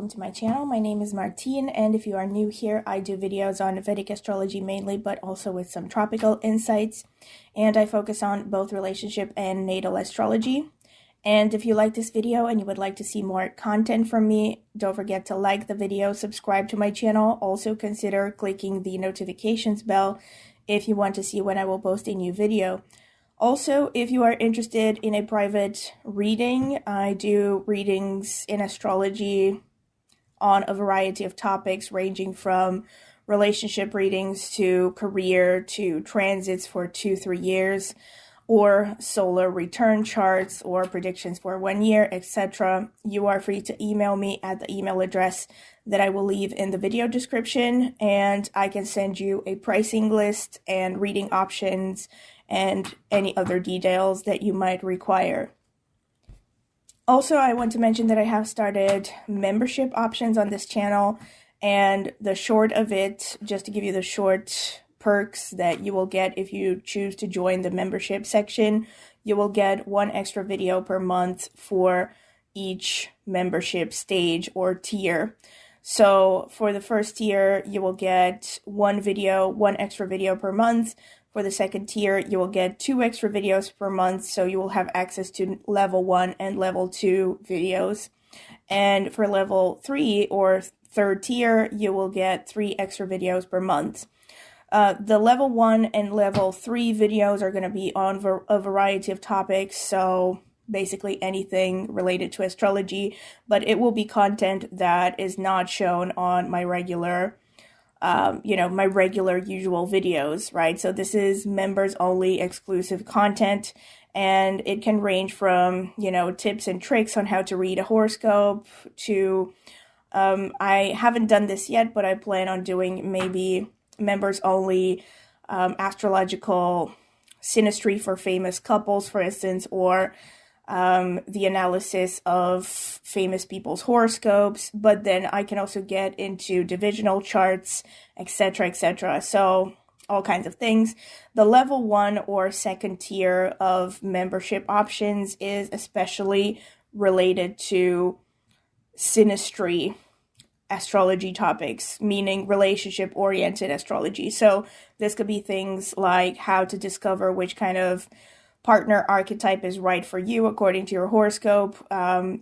welcome to my channel. My name is Martine, and if you are new here, I do videos on Vedic astrology mainly, but also with some tropical insights, and I focus on both relationship and natal astrology. And if you like this video and you would like to see more content from me, don't forget to like the video, subscribe to my channel. Also consider clicking the notifications bell if you want to see when I will post a new video. Also, if you are interested in a private reading, I do readings in astrology on a variety of topics ranging from relationship readings to career to transits for 2-3 years, or solar return charts or predictions for 1 year, etc. You are free to email me at the email address that I will leave in the video description, and I can send you a pricing list and reading options and any other details that you might require. Also, I want to mention that I have started membership options on this channel, and the short of it, just to give you the short perks that you will get if you choose to join the membership section, you will get 1 extra video per month for each membership stage or tier. So for the first tier, you will get 1 extra video per month. For the second tier, you will get 2 extra videos per month, so you will have access to level 1 and level 2 videos. And for level 3 or third tier, you will get 3 extra videos per month. The level 1 and level 3 videos are going to be on a variety of topics, so basically anything related to astrology, but it will be content that is not shown on my regular usual videos, right? So this is members only exclusive content, and it can range from, tips and tricks on how to read a horoscope to, I haven't done this yet, but I plan on doing maybe members only astrological synastry for famous couples, for instance, or the analysis of famous people's horoscopes, but then I can also get into divisional charts, etc., etc. So all kinds of things. The level 1 or second tier of membership options is especially related to synastry astrology topics, meaning relationship-oriented astrology. So this could be things like how to discover which kind of partner archetype is right for you according to your horoscope,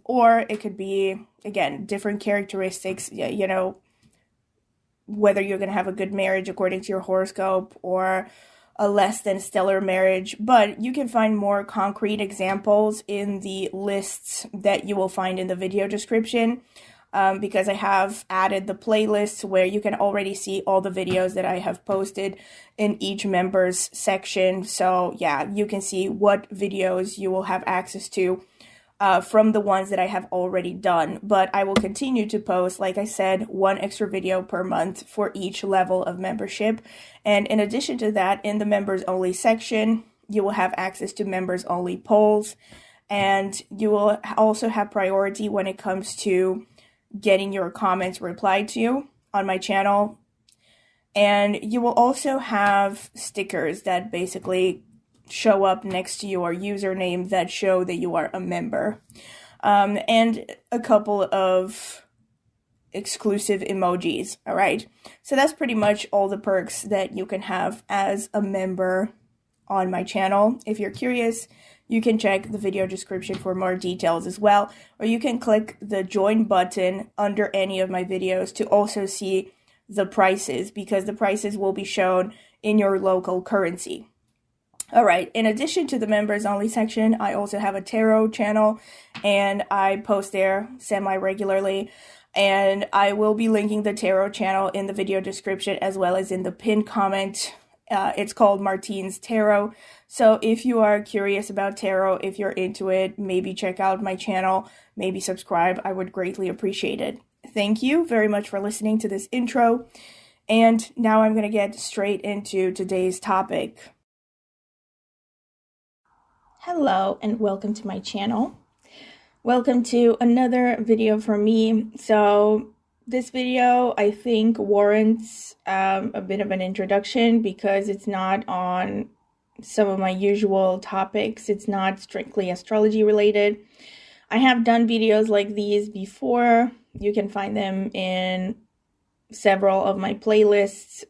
or it could be, again, different characteristics, whether you're going to have a good marriage according to your horoscope or a less than stellar marriage. But you can find more concrete examples in the lists that you will find in the video description, because I have added the playlists where you can already see all the videos that I have posted in each members section. So yeah, you can see what videos you will have access to from the ones that I have already done. But I will continue to post, like I said, 1 extra video per month for each level of membership. And in addition to that, in the members only section, you will have access to members only polls, and you will also have priority when it comes to getting your comments replied to on my channel. And you will also have stickers that basically show up next to your username that show that you are a member, and a couple of exclusive emojis. All right, so that's pretty much all the perks that you can have as a member on my channel. If you're curious, you can check the video description for more details as well, or you can click the join button under any of my videos to also see the prices, because the prices will be shown in your local currency. All right, in addition to the members only section, I also have a tarot channel, and I post there semi-regularly, and I will be linking the tarot channel in the video description as well as in the pinned comment. It's called Martine's Tarot. So if you are curious about tarot, if you're into it, maybe check out my channel, maybe subscribe. I would greatly appreciate it. Thank you very much for listening to this intro. And now I'm going to get straight into today's topic. Hello and welcome to my channel. Welcome to another video from me. So this video, I think, warrants a bit of an introduction because it's not on some of my usual topics. It's not strictly astrology related. I have done videos like these before, You can find them in several of my playlists,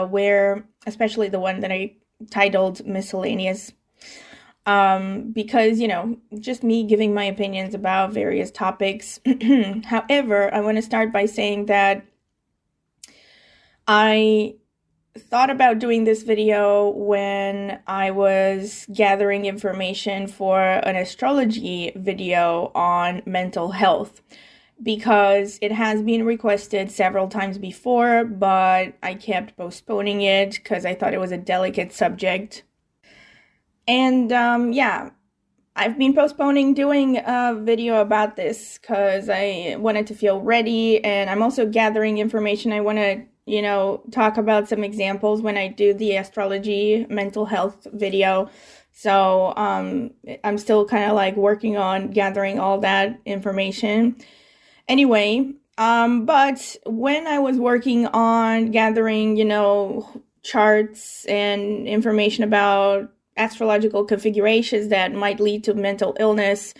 where, especially the one that I titled Miscellaneous, because, just me giving my opinions about various topics. However, I want to start by saying that I thought about doing this video when I was gathering information for an astrology video on mental health, because it has been requested several times before, but I kept postponing it because I thought it was a delicate subject. And yeah, I've been postponing doing a video about this because I wanted to feel ready, and I'm also gathering information. I want to talk about some examples when I do the astrology mental health video. So I'm still kind of like working on gathering all that information. Anyway, but when I was working on gathering, charts and information about astrological configurations that might lead to mental illness,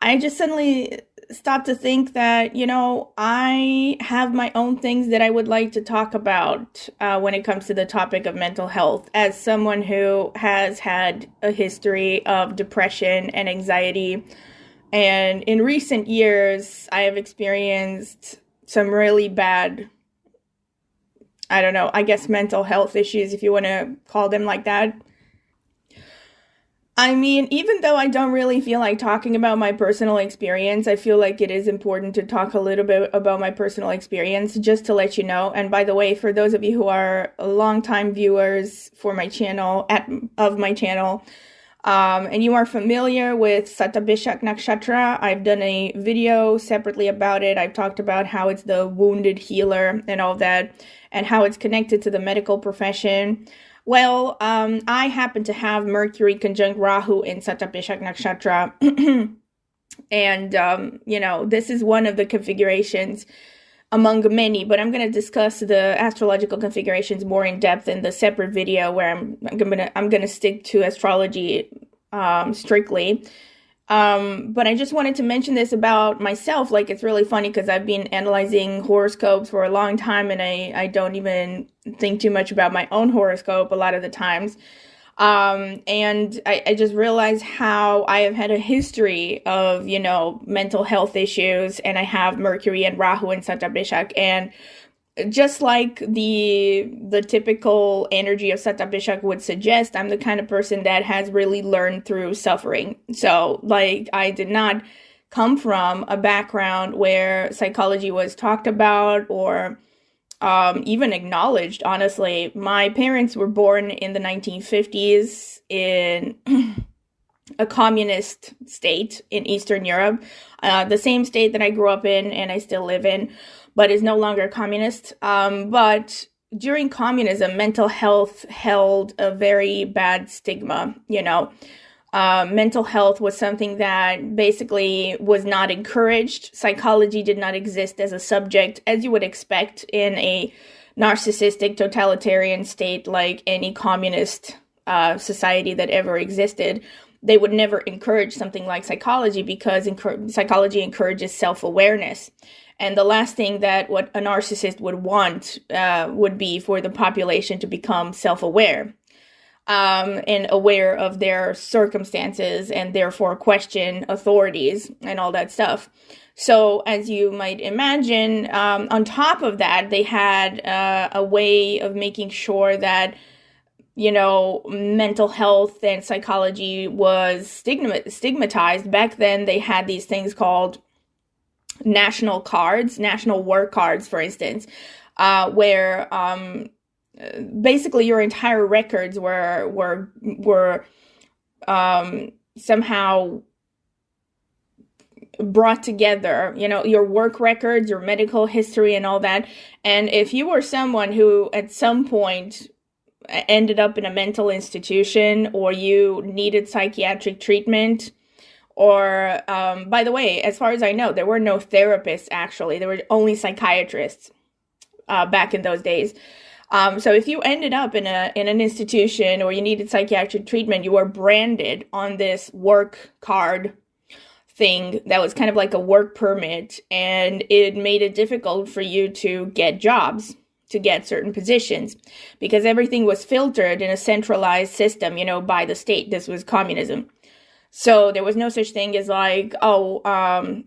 I just suddenly stopped to think that, I have my own things that I would like to talk about when it comes to the topic of mental health, as someone who has had a history of depression and anxiety. And in recent years, I have experienced some really bad, I guess mental health issues, if you want to call them like that. I mean, even though I don't really feel like talking about my personal experience, I feel like it is important to talk a little bit about my personal experience, just to let you know. And by the way, for those of you who are longtime viewers for my channel, of my channel, and you are familiar with Satabishak Nakshatra, I've done a video separately about it. I've talked about how it's the wounded healer and all that, and how it's connected to the medical profession. Well, I happen to have Mercury conjunct Rahu in Satabishak Nakshatra. And, this is one of the configurations among many, but I'm going to discuss the astrological configurations more in depth in the separate video, where I'm going to stick to astrology strictly. But I just wanted to mention this about myself. Like, it's really funny because I've been analyzing horoscopes for a long time, and I don't even think too much about my own horoscope a lot of the times. And I just realized how I have had a history of, mental health issues, and I have Mercury and Rahu and Satabishak, and just like the typical energy of Satabishak would suggest, I'm the kind of person that has really learned through suffering. So, like, I did not come from a background where psychology was talked about or even acknowledged, honestly. My parents were born in the 1950s in a communist state in Eastern Europe, the same state that I grew up in and I still live in, but is no longer communist. But during communism, mental health held a very bad stigma, Mental health was something that basically was not encouraged. Psychology did not exist as a subject, as you would expect in a narcissistic totalitarian state like any communist society that ever existed. They would never encourage something like psychology because psychology encourages self-awareness. And the last thing that what a narcissist would want would be for the population to become self-aware. And aware of their circumstances and therefore question authorities and all that stuff. So as you might imagine, on top of that, they had a way of making sure that, mental health and psychology was stigmatized. Back then, they had these things called national work cards, for instance, where basically your entire records were somehow brought together, your work records, your medical history and all that. And if you were someone who at some point ended up in a mental institution, or you needed psychiatric treatment, or by the way, as far as I know, there were no therapists, actually. There were only psychiatrists back in those days. So if you ended up in an institution or you needed psychiatric treatment, you were branded on this work card thing that was kind of like a work permit, and it made it difficult for you to get jobs, to get certain positions, because everything was filtered in a centralized system, by the state. This was communism. So there was no such thing as like, the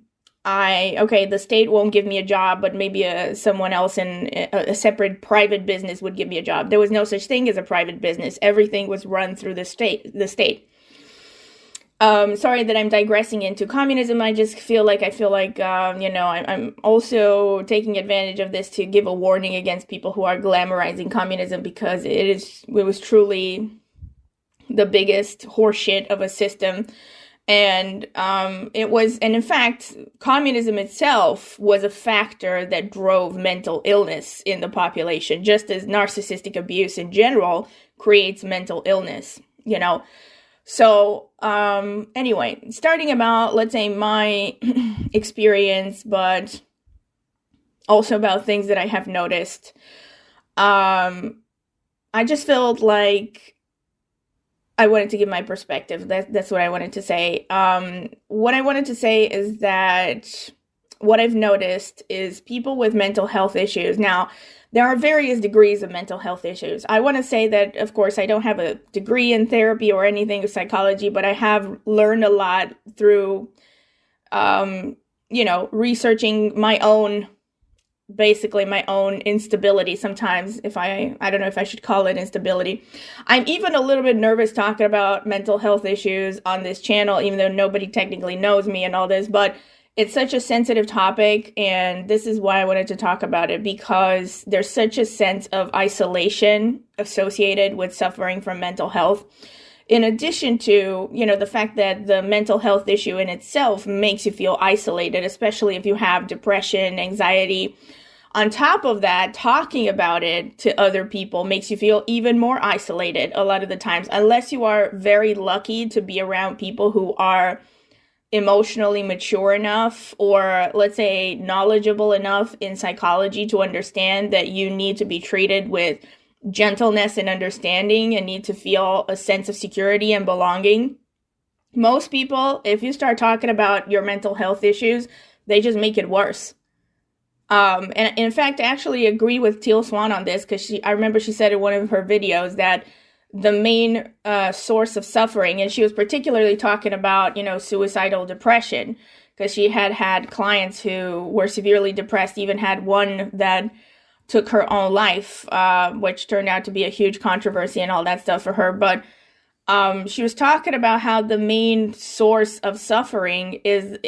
state won't give me a job, but maybe someone else in a separate private business would give me a job. There was no such thing as a private business. Everything was run through the state. Sorry that I'm digressing into communism. I just feel like, I'm also taking advantage of this to give a warning against people who are glamorizing communism, because it was truly the biggest horseshit of a system. And in fact, communism itself was a factor that drove mental illness in the population, just as narcissistic abuse in general creates mental illness, So, anyway, starting about, let's say, my experience, but also about things that I have noticed. I just felt like I wanted to give my perspective. That's what I wanted to say. What I wanted to say is that what I've noticed is people with mental health issues. Now, there are various degrees of mental health issues. I want to say that, of course, I don't have a degree in therapy or anything of psychology, but I have learned a lot through, researching my own instability sometimes. I don't know if I should call it instability. I'm even a little bit nervous talking about mental health issues on this channel, even though nobody technically knows me and all this, but it's such a sensitive topic, and this is why I wanted to talk about it, because there's such a sense of isolation associated with suffering from mental health. In addition to, the fact that the mental health issue in itself makes you feel isolated, especially if you have depression, anxiety. On top of that, talking about it to other people makes you feel even more isolated a lot of the times, unless you are very lucky to be around people who are emotionally mature enough, or let's say knowledgeable enough in psychology to understand that you need to be treated with gentleness and understanding and need to feel a sense of security and belonging. Most people, if you start talking about your mental health issues, they just make it worse. And in fact, I actually agree with Teal Swan on this, because I remember she said in one of her videos that the main source of suffering, and she was particularly talking about, suicidal depression, because she had clients who were severely depressed, even had one that took her own life, which turned out to be a huge controversy and all that stuff for her. But she was talking about how the main source of suffering is,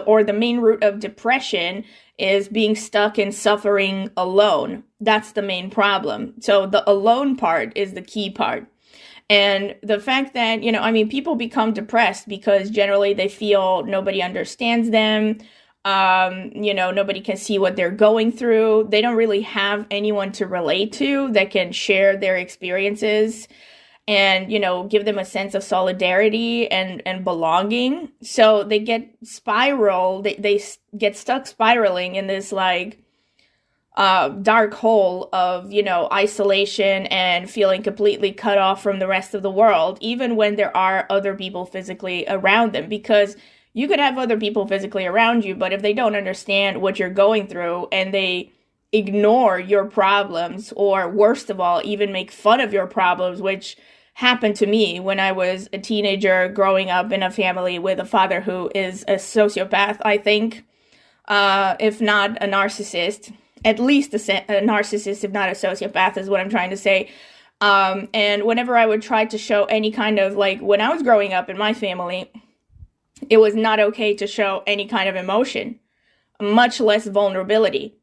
or the main root of depression is being stuck in suffering alone. That's the main problem. So the alone part is the key part. And the fact that, people become depressed because generally they feel nobody understands them. Nobody can see what they're going through. They don't really have anyone to relate to that can share their experiences and, give them a sense of solidarity and belonging. So they get they get stuck spiraling in this dark hole of, isolation and feeling completely cut off from the rest of the world, even when there are other people physically around them. Because you could have other people physically around you, but if they don't understand what you're going through and they ignore your problems, or worst of all, even make fun of your problems, which happened to me when I was a teenager growing up in a family with a father who is a sociopath, I think, if not a narcissist, at least a narcissist, if not a sociopath, is what I'm trying to say. And whenever I would try to show any kind of, when I was growing up in my family, it was not okay to show any kind of emotion, much less vulnerability.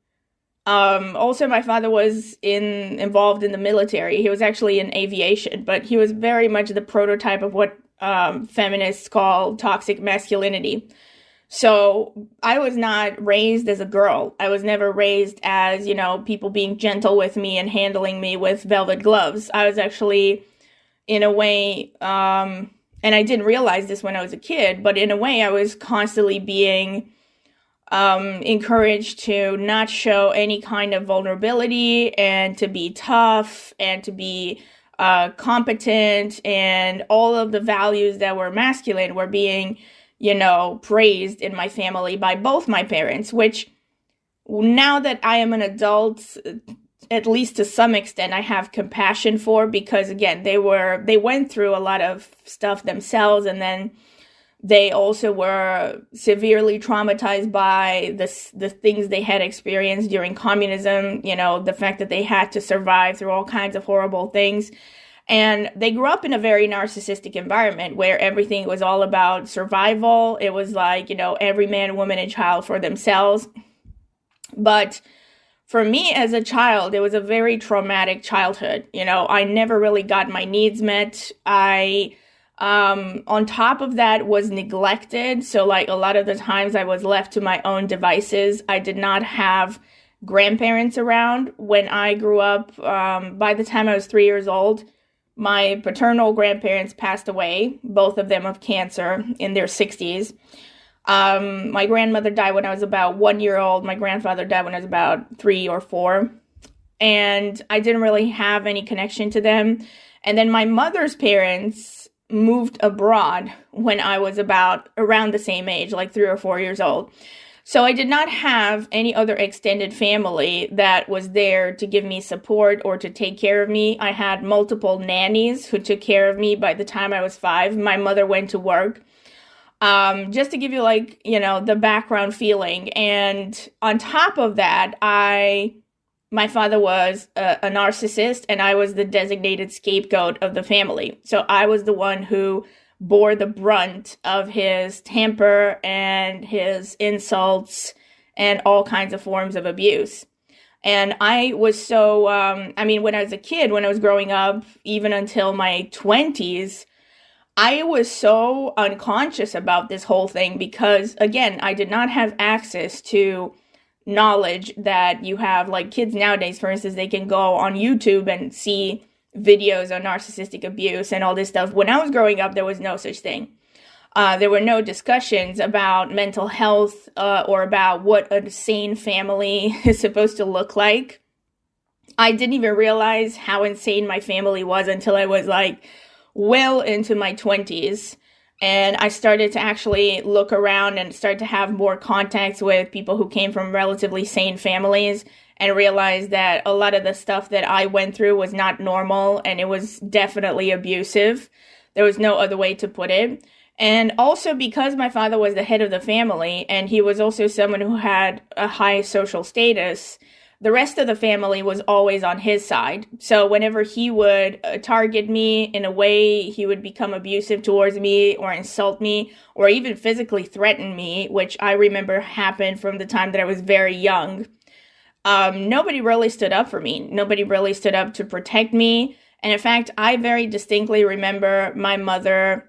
Also, my father was involved in the military. He was actually in aviation, but he was very much the prototype of what feminists call toxic masculinity. So I was not raised as a girl. I was never raised as, people being gentle with me and handling me with velvet gloves. I was actually, in a way, and I didn't realize this when I was a kid, but in a way I was constantly being encouraged to not show any kind of vulnerability and to be tough and to be competent, and all of the values that were masculine were being, praised in my family by both my parents, which now that I am an adult, at least to some extent, I have compassion for, because again, they went through a lot of stuff themselves, and then they also were severely traumatized by the things they had experienced during communism, the fact that they had to survive through all kinds of horrible things. And they grew up in a very narcissistic environment where everything was all about survival. It was like, every man, woman, and child for themselves. But for me as a child, it was a very traumatic childhood. I never really got my needs met. On top of that, was neglected. So like a lot of the times I was left to my own devices. I did not have grandparents around when I grew up. By the time I was 3 years old, my paternal grandparents passed away, both of them of cancer in their 60s. My grandmother died when I was about 1 year old. My grandfather died when I was about 3 or 4. And I didn't really have any connection to them. And then my mother's parents moved abroad when I was about around the same age, like 3 or 4 years old. So I did not have any other extended family that was there to give me support or to take care of me. I had multiple nannies who took care of me by the time I was 5. My mother went to work. Just to give you the background feeling. And on top of that, my father was a narcissist, and I was the designated scapegoat of the family. So I was the one who bore the brunt of his temper and his insults and all kinds of forms of abuse. And I was so, when I was a kid, when I was growing up, even until my 20s, I was so unconscious about this whole thing because, again, I did not have access to knowledge that you have. Like kids nowadays, for instance, they can go on YouTube and see videos on narcissistic abuse and all this stuff. When I was growing up, there was no such thing. There were no discussions about mental health or about what a sane family is supposed to look like. I didn't even realize how insane my family was until I was well into my 20s. And I started to actually look around and start to have more contacts with people who came from relatively sane families, and realized that a lot of the stuff that I went through was not normal, and it was definitely abusive. There was no other way to put it. And also because my father was the head of the family, and he was also someone who had a high social status, the rest of the family was always on his side. So whenever he would target me in a way, he would become abusive towards me or insult me or even physically threaten me, which I remember happened from the time that I was very young. Nobody really stood up for me. Nobody really stood up to protect me. And in fact, I very distinctly remember my mother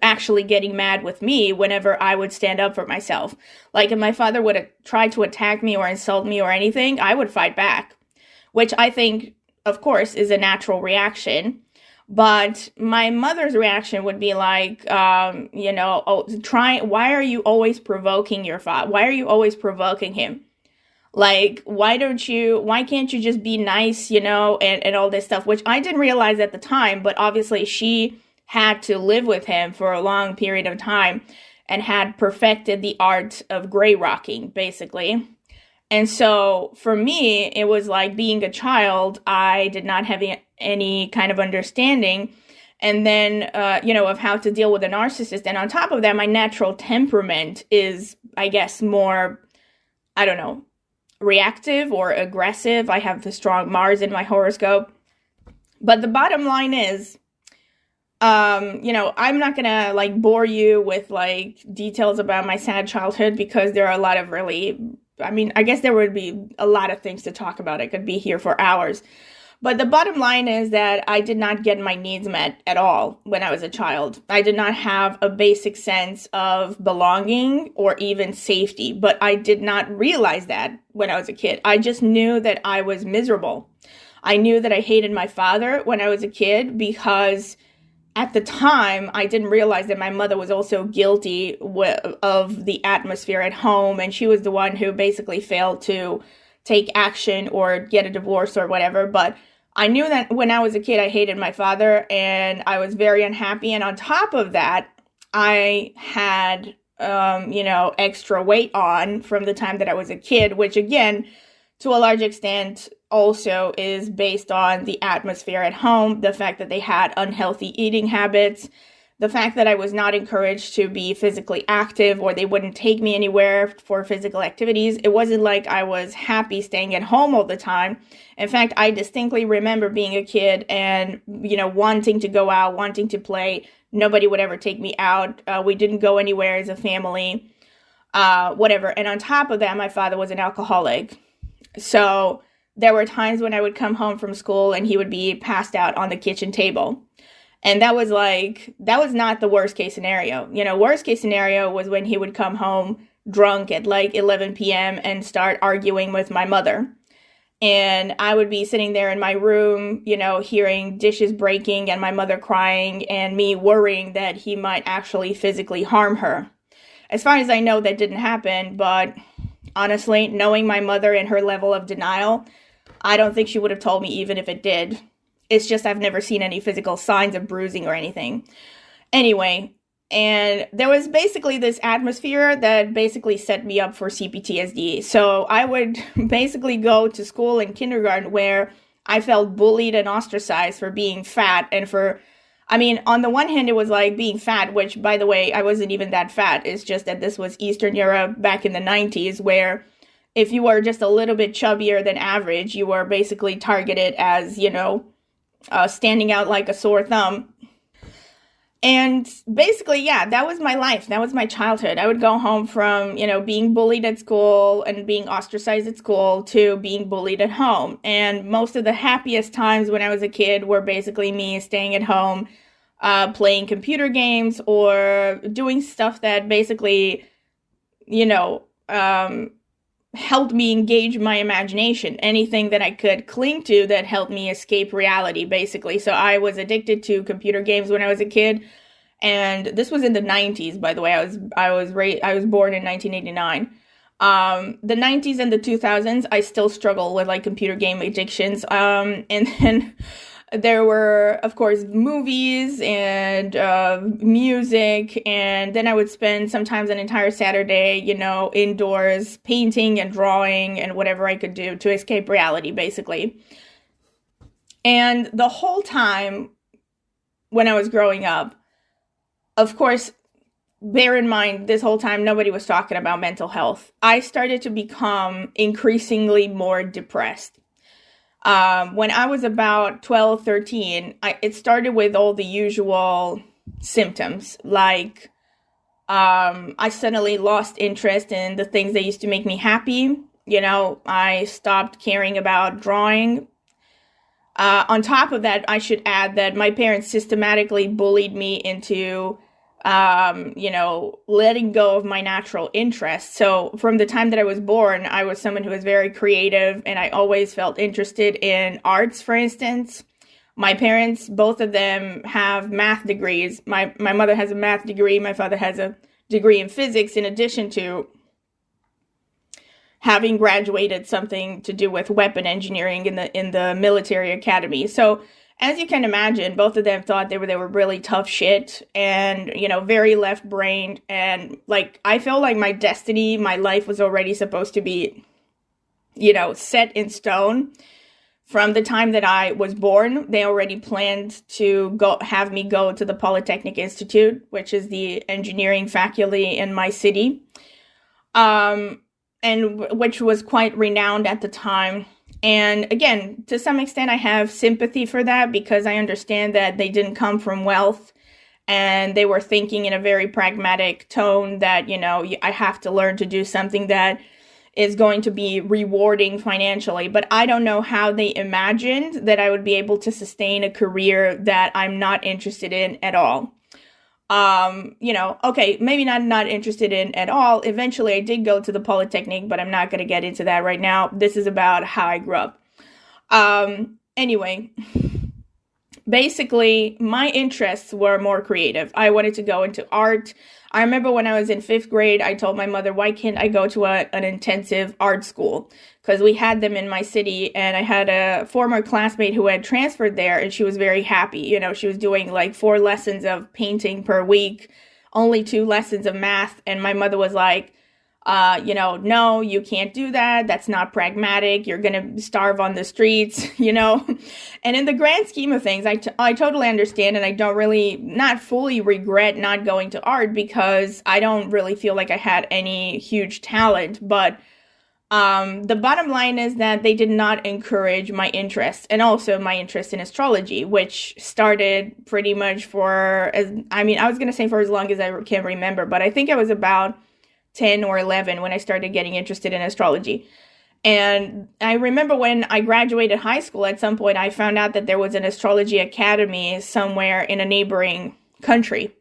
actually getting mad with me whenever I would stand up for myself. Like if my father would try to attack me or insult me or anything, I would fight back, which I think, of course, is a natural reaction. But my mother's reaction would be like, why are you always provoking your father? Why are you always provoking him? Like, why can't you just be nice, and all this stuff, which I didn't realize at the time, but obviously she had to live with him for a long period of time and had perfected the art of gray rocking, basically. And so for me, it was like being a child, I did not have any kind of understanding. And then, of how to deal with a narcissist. And on top of that, my natural temperament is, I guess, more, reactive or aggressive. I have the strong Mars in my horoscope. But the bottom line is, I'm not gonna bore you with details about my sad childhood because there are a lot of I guess there would be a lot of things to talk about. I could be here for hours. But the bottom line is that I did not get my needs met at all when I was a child. I did not have a basic sense of belonging or even safety, but I did not realize that when I was a kid. I just knew that I was miserable. I knew that I hated my father when I was a kid because at the time, I didn't realize that my mother was also guilty of the atmosphere at home, and she was the one who basically failed to take action or get a divorce or whatever. But I knew that when I was a kid, I hated my father, and I was very unhappy. And on top of that, I had, extra weight on from the time that I was a kid, which again, to a large extent, also is based on the atmosphere at home, the fact that they had unhealthy eating habits, the fact that I was not encouraged to be physically active, or they wouldn't take me anywhere for physical activities. It wasn't like I was happy staying at home all the time. In fact, I distinctly remember being a kid and, wanting to go out, wanting to play. Nobody would ever take me out. We didn't go anywhere as a family, whatever. And on top of that, my father was an alcoholic. So there were times when I would come home from school and he would be passed out on the kitchen table. And that was not the worst case scenario. Worst case scenario was when he would come home drunk at like 11 p.m. and start arguing with my mother. And I would be sitting there in my room, hearing dishes breaking and my mother crying and me worrying that he might actually physically harm her. As far as I know, that didn't happen. But honestly, knowing my mother and her level of denial, I don't think she would have told me even if it did. It's just I've never seen any physical signs of bruising or anything. Anyway, and there was basically this atmosphere that basically set me up for cptsd. So I would basically go to school in kindergarten where I felt bullied and ostracized for being fat. And on the one hand, it was like being fat, which, by the way, I wasn't even that fat. It's just that this was Eastern Europe back in the 90s, where if you were just a little bit chubbier than average, you were basically targeted as, standing out like a sore thumb. And basically, yeah, that was my life. That was my childhood. I would go home from, being bullied at school and being ostracized at school to being bullied at home. And most of the happiest times when I was a kid were basically me staying at home, playing computer games or doing stuff that basically, helped me engage my imagination. Anything that I could cling to that helped me escape reality, basically. So I was addicted to computer games when I was a kid, and this was in the 90s, by the way. I was born in 1989. The 90s and the 2000s, I still struggle with like computer game addictions. And then there were, of course, movies and music, and then I would spend sometimes an entire Saturday, indoors painting and drawing and whatever I could do to escape reality, basically. And the whole time when I was growing up, of course, bear in mind, this whole time nobody was talking about mental health. I started to become increasingly more depressed. When I was about 12, 13, it started with all the usual symptoms, like I suddenly lost interest in the things that used to make me happy. I stopped caring about drawing. On top of that, I should add that my parents systematically bullied me into letting go of my natural interests. So from the time that I was born, I was someone who was very creative, and I always felt interested in arts, for instance. My parents, both of them, have math degrees. My mother has a math degree. My father has a degree in physics, in addition to having graduated something to do with weapon engineering in the military academy. So as you can imagine, both of them thought they were really tough shit and, very left-brained. And, I felt like my destiny, my life was already supposed to be, set in stone. From the time that I was born, they already planned to have me go to the Polytechnic Institute, which is the engineering faculty in my city, and which was quite renowned at the time. And again, to some extent, I have sympathy for that because I understand that they didn't come from wealth and they were thinking in a very pragmatic tone that, I have to learn to do something that is going to be rewarding financially. But I don't know how they imagined that I would be able to sustain a career that I'm not interested in at all. Okay, maybe not interested in at all. Eventually, I did go to the Polytechnic, but I'm not going to get into that right now. This is about how I grew up. Anyway, basically, my interests were more creative. I wanted to go into art. I remember when I was in 5th grade, I told my mother, why can't I go to an intensive art school? Because we had them in my city, and I had a former classmate who had transferred there, and she was very happy. She was doing 4 lessons of painting per week only 2 lessons of math. And my mother was like, no, you can't do that. That's not pragmatic. You're going to starve on the streets, And in the grand scheme of things, I totally understand. And I don't really, not fully regret not going to art because I don't really feel like I had any huge talent. But the bottom line is that they did not encourage my interest, and also my interest in astrology, which started pretty much I was going to say for as long as I can remember, but I think I was about 10 or 11 when I started getting interested in astrology. And I remember when I graduated high school, at some point, I found out that there was an astrology academy somewhere in a neighboring country.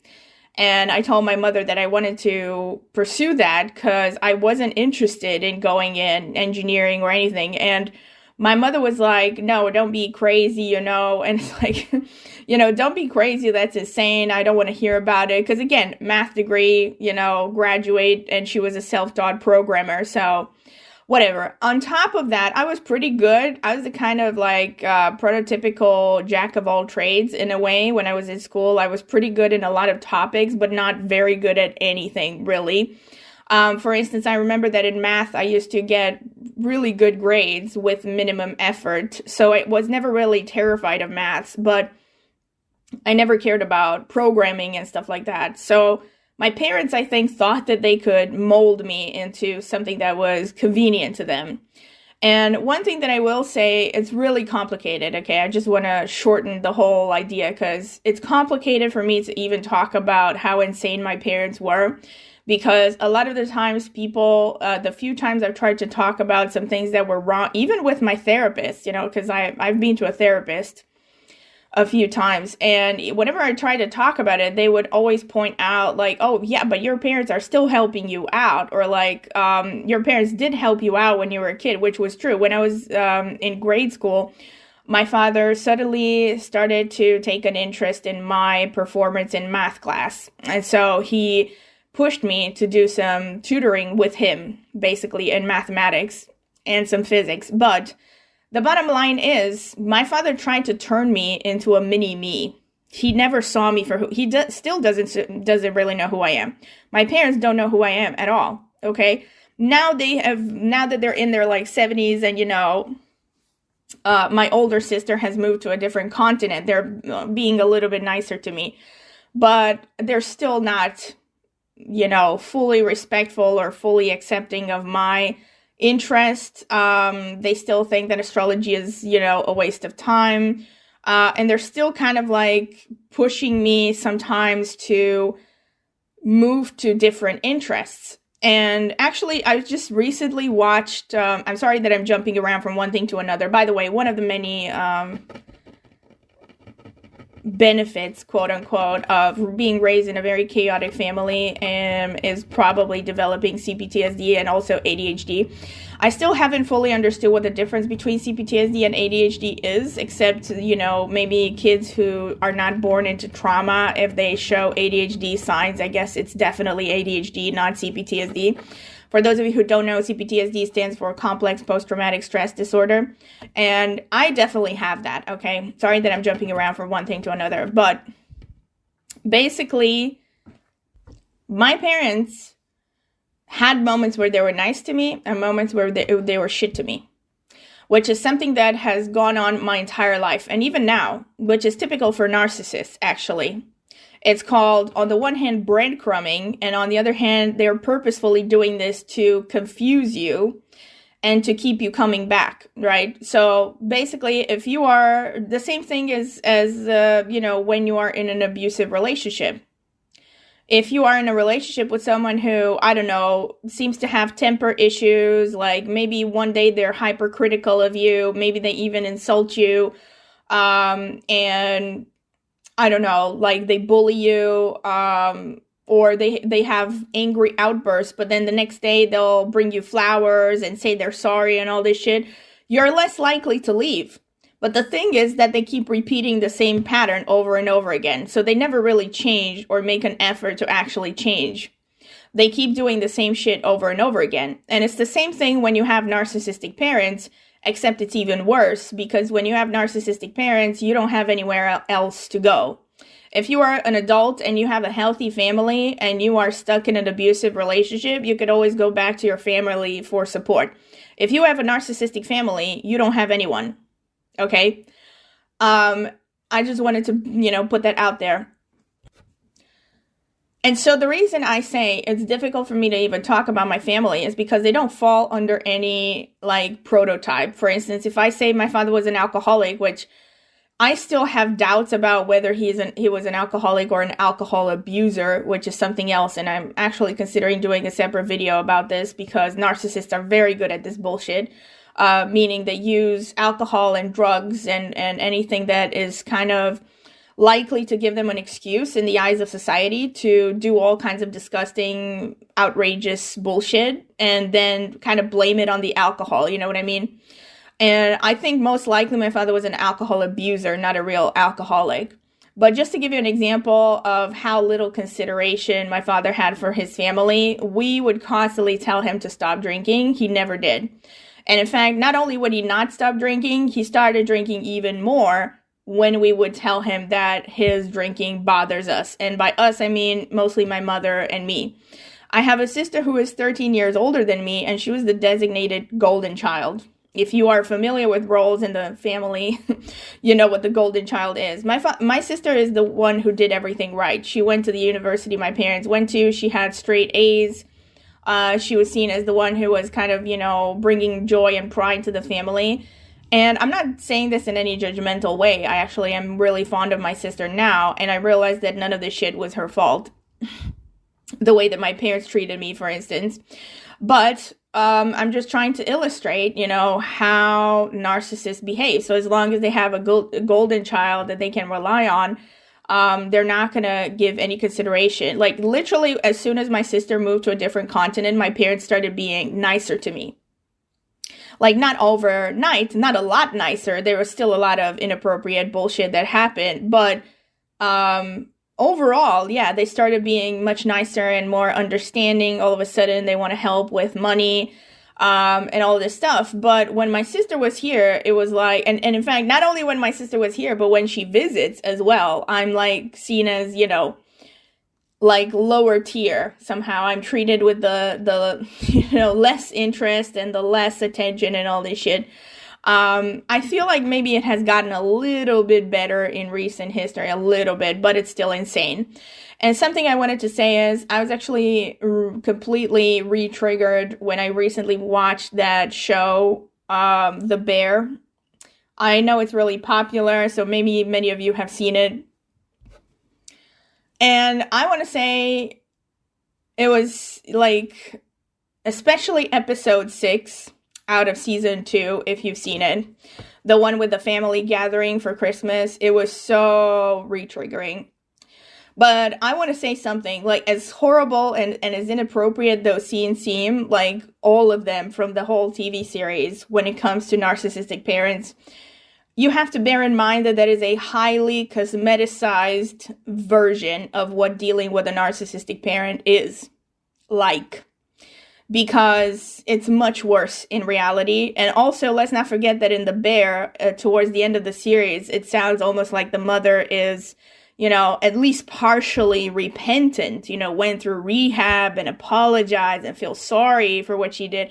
And I told my mother that I wanted to pursue that because I wasn't interested in going in engineering or anything. And my mother was like, no, don't be crazy, And it's like, don't be crazy. That's insane. I don't want to hear about it. Because again, math degree, graduate, and she was a self-taught programmer. So whatever. On top of that, I was pretty good. I was the kind of like prototypical jack of all trades in a way. When I was in school, I was pretty good in a lot of topics, but not very good at anything really. For instance, I remember that in math, I used to get really good grades with minimum effort. So I was never really terrified of maths, but I never cared about programming and stuff like that. So my parents, I think, thought that they could mold me into something that was convenient to them. And one thing that I will say, it's really complicated, okay? I just want to shorten the whole idea because it's complicated for me to even talk about how insane my parents were. Because a lot of the times people, the few times I've tried to talk about some things that were wrong, even with my therapist, because I've been to a therapist a few times. And whenever I try to talk about it, they would always point out like, oh yeah, but your parents are still helping you out. Or like, your parents did help you out when you were a kid, which was true. When I was in grade school, my father suddenly started to take an interest in my performance in math class. And so he pushed me to do some tutoring with him, basically in mathematics and some physics. But the bottom line is, my father tried to turn me into a mini me. He never saw me for who he still doesn't really know who I am. My parents don't know who I am at all. Okay, now that they're in their like 70s, and my older sister has moved to a different continent. They're being a little bit nicer to me, but they're still not, fully respectful or fully accepting of my interest. They still think that astrology is, a waste of time. And they're still kind of like pushing me sometimes to move to different interests. And actually, I just recently watched, I'm sorry that I'm jumping around from one thing to another. By the way, one of the many benefits, quote unquote, of being raised in a very chaotic family is probably developing cptsd and also ADHD. I still haven't fully understood what the difference between cptsd and ADHD is, except, maybe kids who are not born into trauma, if they show ADHD signs, I guess it's definitely ADHD, not cptsd. For those of you who don't know, CPTSD stands for Complex Post-Traumatic Stress Disorder. And I definitely have that, okay? Sorry that I'm jumping around from one thing to another. But basically, my parents had moments where they were nice to me and moments where they were shit to me, which is something that has gone on my entire life. And even now, which is typical for narcissists, actually. It's called, on the one hand, breadcrumbing, and on the other hand, they're purposefully doing this to confuse you and to keep you coming back, right? So basically, if you are the same thing as when you are in an abusive relationship. If you are in a relationship with someone who, I don't know, seems to have temper issues, like maybe one day they're hypercritical of you, maybe they even insult you, and I don't know, like they bully you, or they have angry outbursts, but then the next day they'll bring you flowers and say they're sorry and all this shit, you're less likely to leave. But the thing is that they keep repeating the same pattern over and over again. So they never really change or make an effort to actually change. They keep doing the same shit over and over again. And it's the same thing when you have narcissistic parents, except it's even worse, because when you have narcissistic parents, you don't have anywhere else to go. If you are an adult and you have a healthy family and you are stuck in an abusive relationship, you could always go back to your family for support. If you have a narcissistic family, you don't have anyone. Okay? I just wanted to, put that out there. And so the reason I say it's difficult for me to even talk about my family is because they don't fall under any prototype. For instance, if I say my father was an alcoholic, which I still have doubts about whether he was an alcoholic or an alcohol abuser, which is something else. And I'm actually considering doing a separate video about this because narcissists are very good at this bullshit. Meaning they use alcohol and drugs and anything that is kind of likely to give them an excuse in the eyes of society to do all kinds of disgusting, outrageous bullshit and then kind of blame it on the alcohol. You know what I mean? And I think most likely my father was an alcohol abuser, not a real alcoholic. But just to give you an example of how little consideration my father had for his family, we would constantly tell him to stop drinking. He never did. And in fact, not only would he not stop drinking, he started drinking even more when we would tell him that his drinking bothers us. And by us, I mean mostly my mother and me. I have a sister who is 13 years older than me, and she was the designated golden child. If you are familiar with roles in the family, you know what the golden child is. My sister is the one who did everything right. She went to the university my parents went to. She had straight A's. She was seen as the one who was kind of, bringing joy and pride to the family. And I'm not saying this in any judgmental way. I actually am really fond of my sister now, and I realized that none of this shit was her fault. The way that my parents treated me, for instance. But I'm just trying to illustrate, how narcissists behave. So as long as they have a golden child that they can rely on, they're not going to give any consideration. Like literally, as soon as my sister moved to a different continent, my parents started being nicer to me. Like not overnight, not a lot nicer. There was still a lot of inappropriate bullshit that happened. But overall, yeah, they started being much nicer and more understanding. All of a sudden, they want to help with money and all this stuff. But when my sister was here, it was like, and in fact, not only when my sister was here, but when she visits as well, I'm seen as, lower tier somehow. I'm treated with the less interest and the less attention and all this shit. I feel like maybe it has gotten a little bit better in recent history, a little bit, but it's still insane. And something I wanted to say is I was actually completely re-triggered when I recently watched that show, The Bear. I know it's really popular, so maybe many of you have seen it. And I want to say it was especially episode 6 out of season 2, if you've seen it. The one with the family gathering for Christmas. It was so re-triggering. But I want to say something, as horrible and as inappropriate those scenes seem, all of them from the whole TV series when it comes to narcissistic parents, you have to bear in mind that is a highly cosmeticized version of what dealing with a narcissistic parent is like. Because it's much in reality. And also, let's not forget that in The Bear, towards the end of the series, it sounds almost like the mother is, at least partially repentant, went through rehab and apologized and feels sorry for what she did.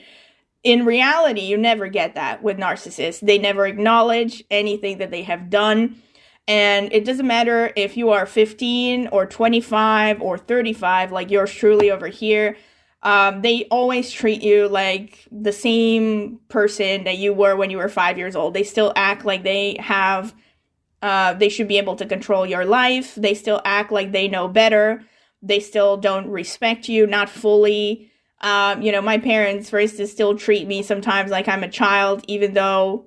In reality, you never get that with narcissists. They never acknowledge anything that they have done. And it doesn't matter if you are 15 or 25 or 35, like yours truly over here. They always treat you like the same person that you were when you were 5 years old. They still act like they should be able to control your life. They still act like they know better. They still don't respect you, not fully. My parents, for instance, still treat me sometimes like I'm a child, even though,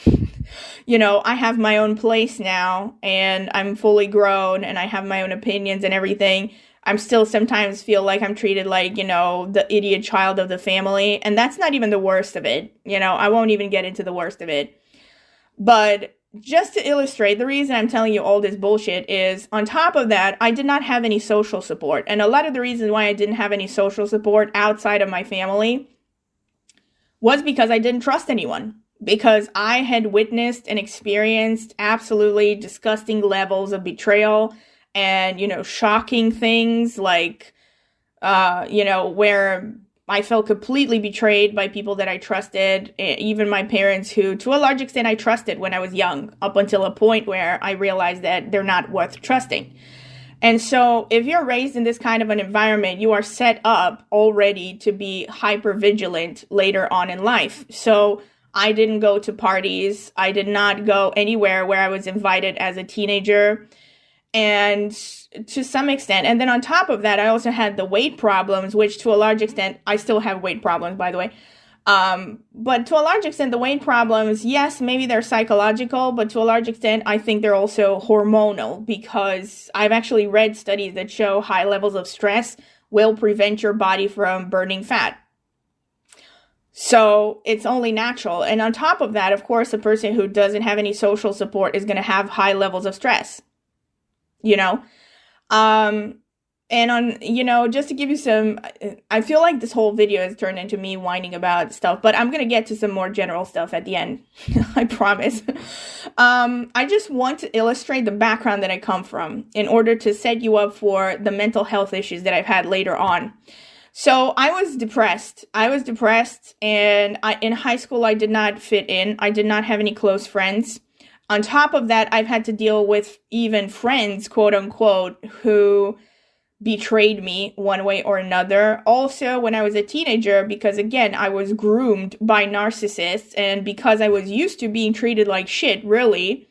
I have my own place now and I'm fully grown and I have my own opinions and everything. I'm still sometimes feel like I'm treated like, the idiot child of the family. And that's not even the worst of it. I won't even get into the worst of it. But just to illustrate, the reason I'm telling you all this bullshit is, on top of that, I did not have any social support. And a lot of the reasons why I didn't have any social support outside of my family was because I didn't trust anyone. because I had witnessed and experienced absolutely disgusting levels of betrayal and, shocking things like, where I felt completely betrayed by people that I trusted, even my parents, who to a large extent I trusted when I was young, up until a point where I realized that they're not worth trusting. And so if you're raised in this kind of an environment, you are set up already to be hyper vigilant later on in life. So I didn't go to parties. I did not go anywhere where I was invited as a teenager. And to some extent, and then on top of that, I also had the weight problems, which to a large extent, I still have weight problems, by the way. But to a large extent, the weight problems, yes, maybe they're psychological, but to a large extent, I think they're also hormonal, because I've actually read studies that show high levels of stress will prevent your body from burning fat. So it's only natural. And on top of that, of course, a person who doesn't have any social support is going to have high levels of stress, And just to give you some, I feel like this whole video has turned into me whining about stuff, but I'm going to get to some more general stuff at the end. I promise. I just want to illustrate the background that I come from in order to set you up for the mental health issues that I've had later on. So I was depressed. And in high school, I did not fit in. I did not have any close friends. On top of that, I've had to deal with even friends, quote unquote, who betrayed me one way or another. Also, when I was a teenager, because again, I was groomed by narcissists, and because I was used to being treated like shit, really,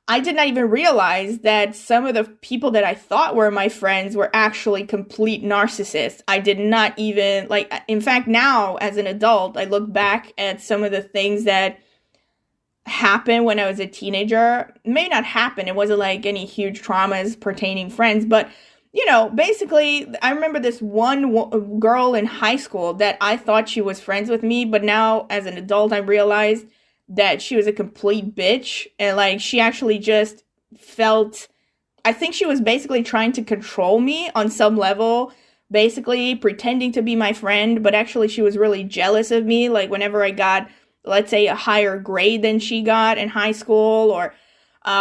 I did not even realize that some of the people that I thought were my friends were actually complete narcissists. I did not even, in fact, now as an adult, I look back at some of the things that happened when I was a teenager. Maybe not happen, it wasn't like any huge traumas pertaining friends, but basically, I remember this one girl in high school that I thought she was friends with me, but now as an adult, I realized that she was a complete bitch, and she actually just felt, I think she was basically trying to control me on some level, basically pretending to be my friend, but actually she was really jealous of me, whenever I got, let's say, a higher grade than she got in high school, or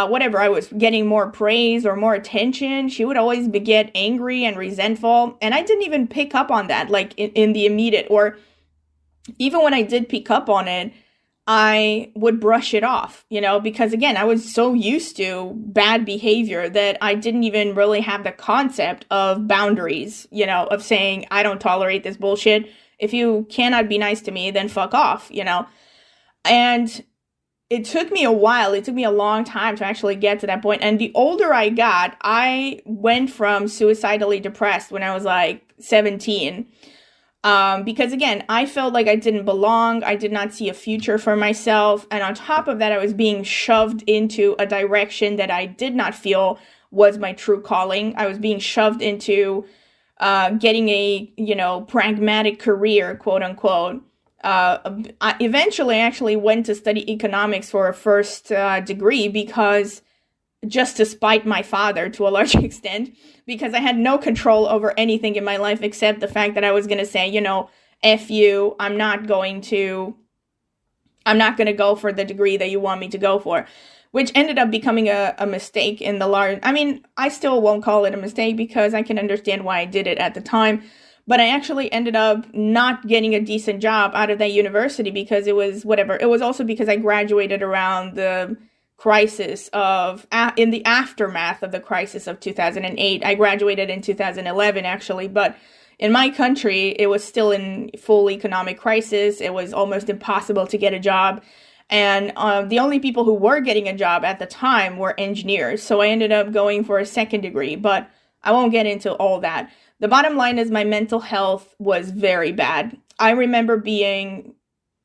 whatever, I was getting more praise or more attention, she would always get angry and resentful, and I didn't even pick up on that, in the immediate, or even when I did pick up on it, I would brush it off, because again, I was so used to bad behavior that I didn't even really have the concept of boundaries, of saying, I don't tolerate this bullshit. If you cannot be nice to me, then fuck off, And it took me a while. It took me a long time to actually get to that point. And the older I got, I went from suicidally depressed when I was 17. Because again, I felt like I didn't belong. I did not see a future for myself. And on top of that, I was being shoved into a direction that I did not feel was my true calling. I was being shoved into getting a, pragmatic career, quote unquote. I eventually actually went to study economics for a first degree, because just to spite my father to a large extent, because I had no control over anything in my life except the fact that I was going to say, F you, I'm not going to go for the degree that you want me to go for, which ended up becoming a mistake in the large, I still won't call it a mistake because I can understand why I did it at the time, but I actually ended up not getting a decent job out of that university because it was whatever. It was also because I graduated around the crisis in the aftermath of the crisis of 2008. I graduated in 2011 actually, but in my country, it was still in full economic crisis. It was almost impossible to get a job. And the only people who were getting a job at the time were engineers. So I ended up going for a second degree, but I won't get into all that. The bottom line is my mental health was very bad. I remember being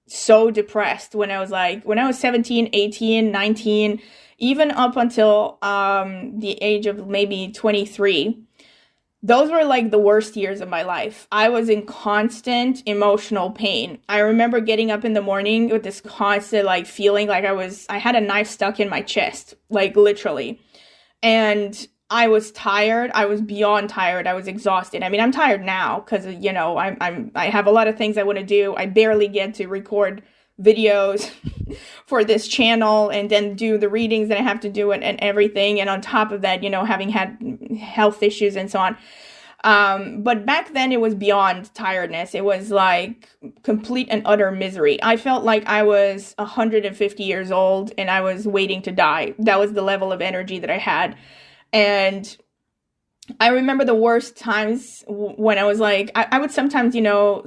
so depressed when I was 17, 18, 19, even up until the age of maybe 23. Those were the worst years of my life. I was in constant emotional pain. I remember getting up in the morning with this constant feeling like I had a knife stuck in my chest, literally. And I was tired. I was beyond tired. I was exhausted. I'm tired now because, I have a lot of things I want to do. I barely get to record videos for this channel and then do the readings that I have to do and everything. And on top of that, having had health issues and so on. But back then it was beyond tiredness. It was like complete and utter misery. I felt like I was 150 years old and I was waiting to die. That was the level of energy that I had. And I remember the worst times when I was like, I would sometimes,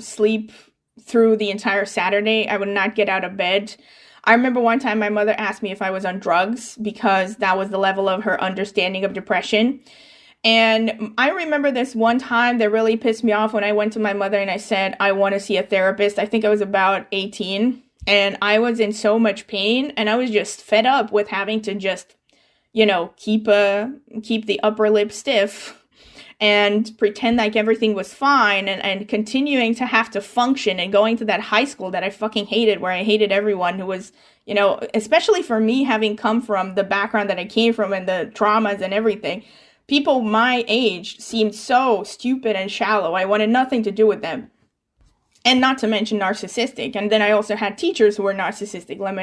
sleep through the entire Saturday. I would not get out of bed. I remember one time my mother asked me if I was on drugs because that was the level of her understanding of depression. And I remember this one time that really pissed me off when I went to my mother and I said, I want to see a therapist. I think I was about 18 and I was in so much pain and I was just fed up with having to just, keep the upper lip stiff and pretend like everything was fine and continuing to have to function and going to that high school that I fucking hated, where I hated everyone who was, especially for me having come from the background that I came from and the traumas and everything. People my age seemed so stupid and shallow. I wanted nothing to do with them. And not to mention narcissistic. And then I also had teachers who were narcissistic. Let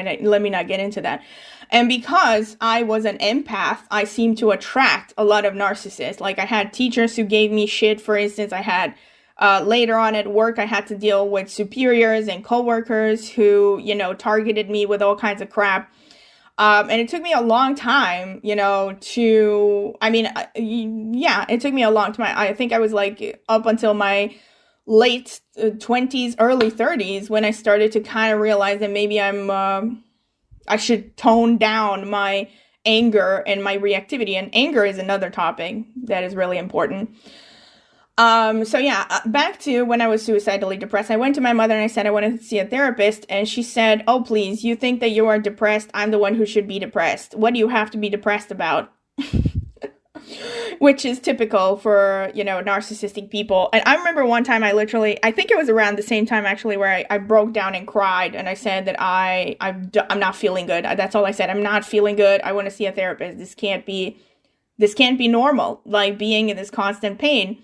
me not get into that. And because I was an empath, I seemed to attract a lot of narcissists. Like I had teachers who gave me shit. For instance, I had later on at work, I had to deal with superiors and coworkers who, targeted me with all kinds of crap. And it took me a long time, it took me a long time. I think I was like up until my late 20s, early 30s when I started to kind of realize that maybe I should tone down my anger and my reactivity. And anger is another topic that is really important. Back to when I was suicidally depressed, I went to my mother and I said I wanted to see a therapist. And she said, oh, please, you think that you are depressed? I'm the one who should be depressed. What do you have to be depressed about? Which is typical for, narcissistic people. And I remember one time I think it was around the same time actually where I broke down and cried. And I said that I'm not feeling good. That's all I said. I'm not feeling good. I want to see a therapist. This can't be normal, like being in this constant pain.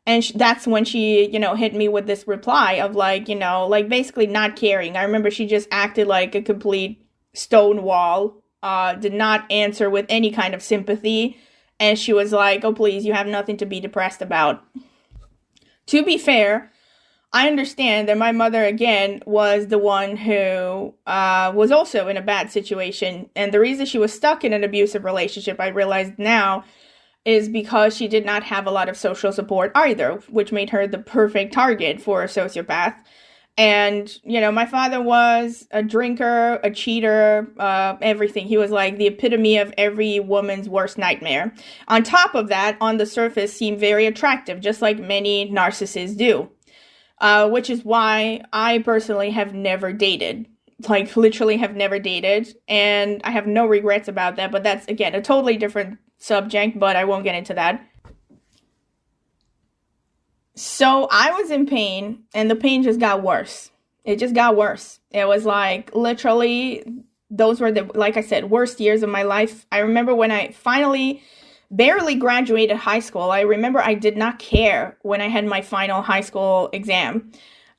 And that's when she, hit me with this reply of like basically not caring. I remember she just acted like a complete stone wall, did not answer with any kind of sympathy. And she was like, oh, please, you have nothing to be depressed about. To be fair, I understand that my mother, again, was the one who was also in a bad situation. And the reason she was stuck in an abusive relationship, I realized now, is because she did not have a lot of social support either, which made her the perfect target for a sociopath. And, my father was a drinker, a cheater, everything. He was like the epitome of every woman's worst nightmare. On top of that, on the surface, seemed very attractive, just like many narcissists do. Which is why I personally have never dated. Like, literally have never dated. And I have no regrets about that. But that's, again, a totally different subject, but I won't get into that. So I was in pain, and the pain just got worse. It just got worse. It was like, literally, those were the, like I said, worst years of my life. I remember when I finally barely graduated high school, I remember I did not care when I had my final high school exam.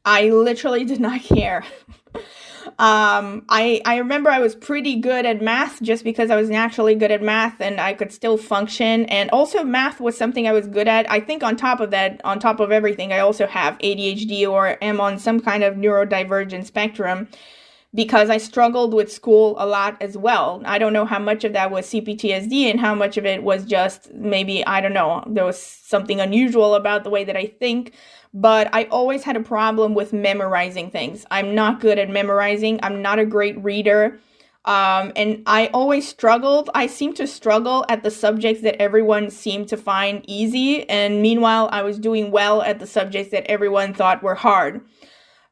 I literally did not care. I remember I was pretty good at math just because I was naturally good at math and I could still function. And also math was something I was good at. I think on top of that, on top of everything, I also have ADHD or am on some kind of neurodivergent spectrum because I struggled with school a lot as well. I don't know how much of that was cptsd and how much of it was just maybe, I don't know, there was something unusual about the way that I think. But I always had a problem with memorizing things. I'm not good at memorizing. I'm not a great reader. And I always struggled. I seemed to struggle at the subjects that everyone seemed to find easy. And meanwhile, I was doing well at the subjects that everyone thought were hard.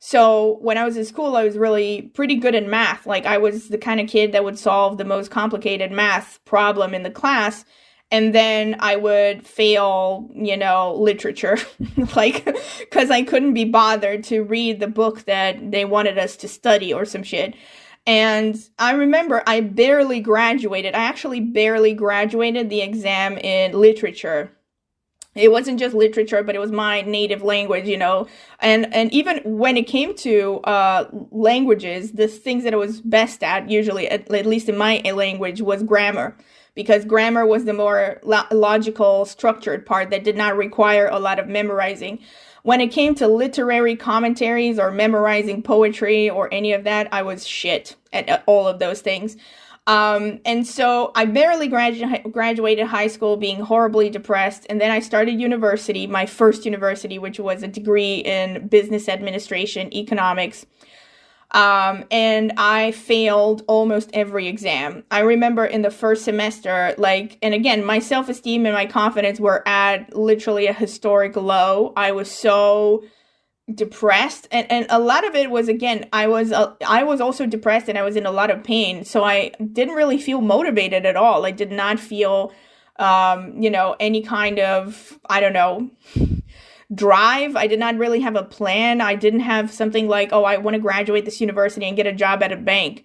So when I was in school, I was really pretty good at math. Like I was the kind of kid that would solve the most complicated math problem in the class. And then I would fail, literature, like, because I couldn't be bothered to read the book that they wanted us to study or some shit. And I remember I barely graduated. I actually barely graduated the exam in literature. It wasn't just literature, but it was my native language, and even when it came to languages, the things that I was best at, usually at least in my language, was grammar, because grammar was the more logical, structured part that did not require a lot of memorizing. When it came to literary commentaries or memorizing poetry or any of that, I was shit at all of those things. And so I barely graduated high school, being horribly depressed. And then I started university, my first university, which was a degree in business administration, economics. And I failed almost every exam. I remember in the first semester, and again, my self-esteem and my confidence were at literally a historic low. I was so depressed, and a lot of it was, again, I was also depressed, and I was in a lot of pain, so I didn't really feel motivated at all. I did not feel any kind of, I don't know, drive. I did not really have a plan. I didn't have something like, oh, I want to graduate this university and get a job at a bank.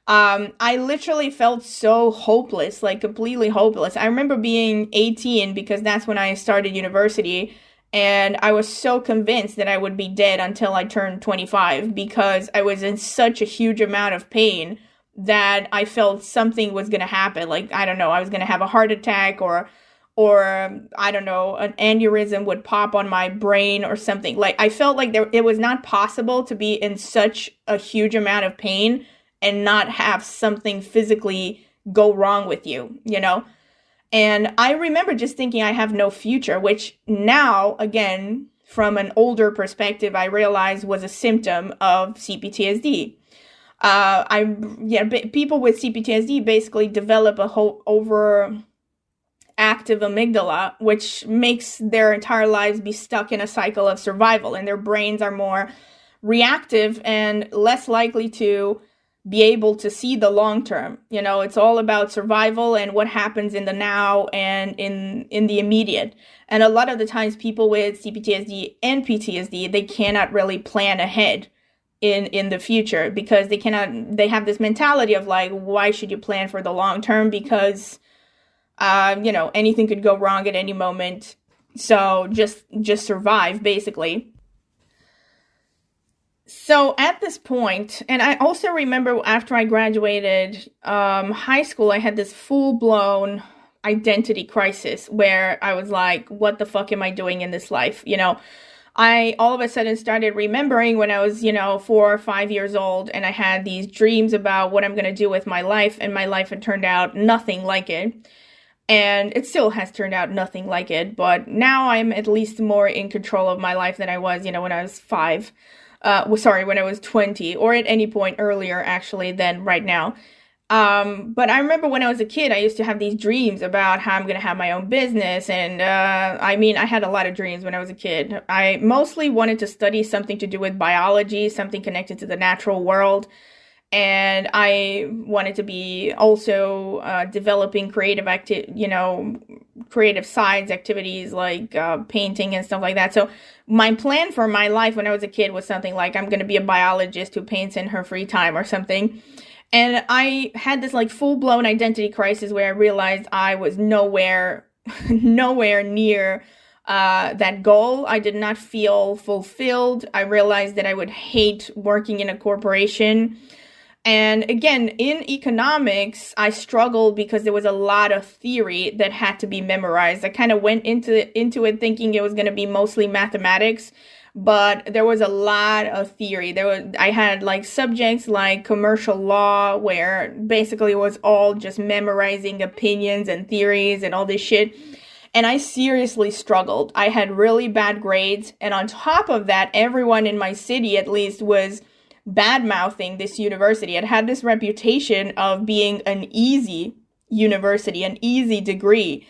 I literally felt so hopeless, like completely hopeless. I remember being 18, because that's when I started university, and I was so convinced that I would be dead until I turned 25, because I was in such a huge amount of pain that I felt something was going to happen. Like, I don't know, I was going to have a heart attack, or I don't know, an aneurysm would pop on my brain or something. Like, I felt like it was not possible to be in such a huge amount of pain and not have something physically go wrong with you, And I remember just thinking I have no future, which now, again, from an older perspective, I realized was a symptom of cptsd. People with cptsd basically develop a whole overactive amygdala, which makes their entire lives be stuck in a cycle of survival, and their brains are more reactive and less likely to be able to see the long term. It's all about survival and what happens in the now and in the immediate. And a lot of the times people with cptsd and ptsd, they cannot really plan ahead in the future, because they have this mentality of like, why should you plan for the long term? Because anything could go wrong at any moment. So just survive, basically. So at this point, and I also remember after I graduated high school, I had this full-blown identity crisis where I was like, what the fuck am I doing in this life? I all of a sudden started remembering when I was, 4 or 5 years old, and I had these dreams about what I'm going to do with my life, and my life had turned out nothing like it. And it still has turned out nothing like it, but now I'm at least more in control of my life than I was, when I was 5. When I was 20, or at any point earlier, actually, than right now. But I remember when I was a kid, I used to have these dreams about how I'm going to have my own business. And, I had a lot of dreams when I was a kid. I mostly wanted to study something to do with biology, something connected to the natural world. And I wanted to be also developing creative sides activities like painting and stuff like that. So my plan for my life when I was a kid was something like, I'm going to be a biologist who paints in her free time or something. And I had this like full-blown identity crisis where I realized I was nowhere near that goal. I did not feel fulfilled. I realized that I would hate working in a corporation. And again, in economics, I struggled because there was a lot of theory that had to be memorized. I kind of went into it thinking it was going to be mostly mathematics, but there was a lot of theory. I had like subjects like commercial law, where basically it was all just memorizing opinions and theories and all this shit. And I seriously struggled. I had really bad grades. And on top of that, everyone in my city at least was bad-mouthing this university. It had this reputation of being an easy university, an easy degree.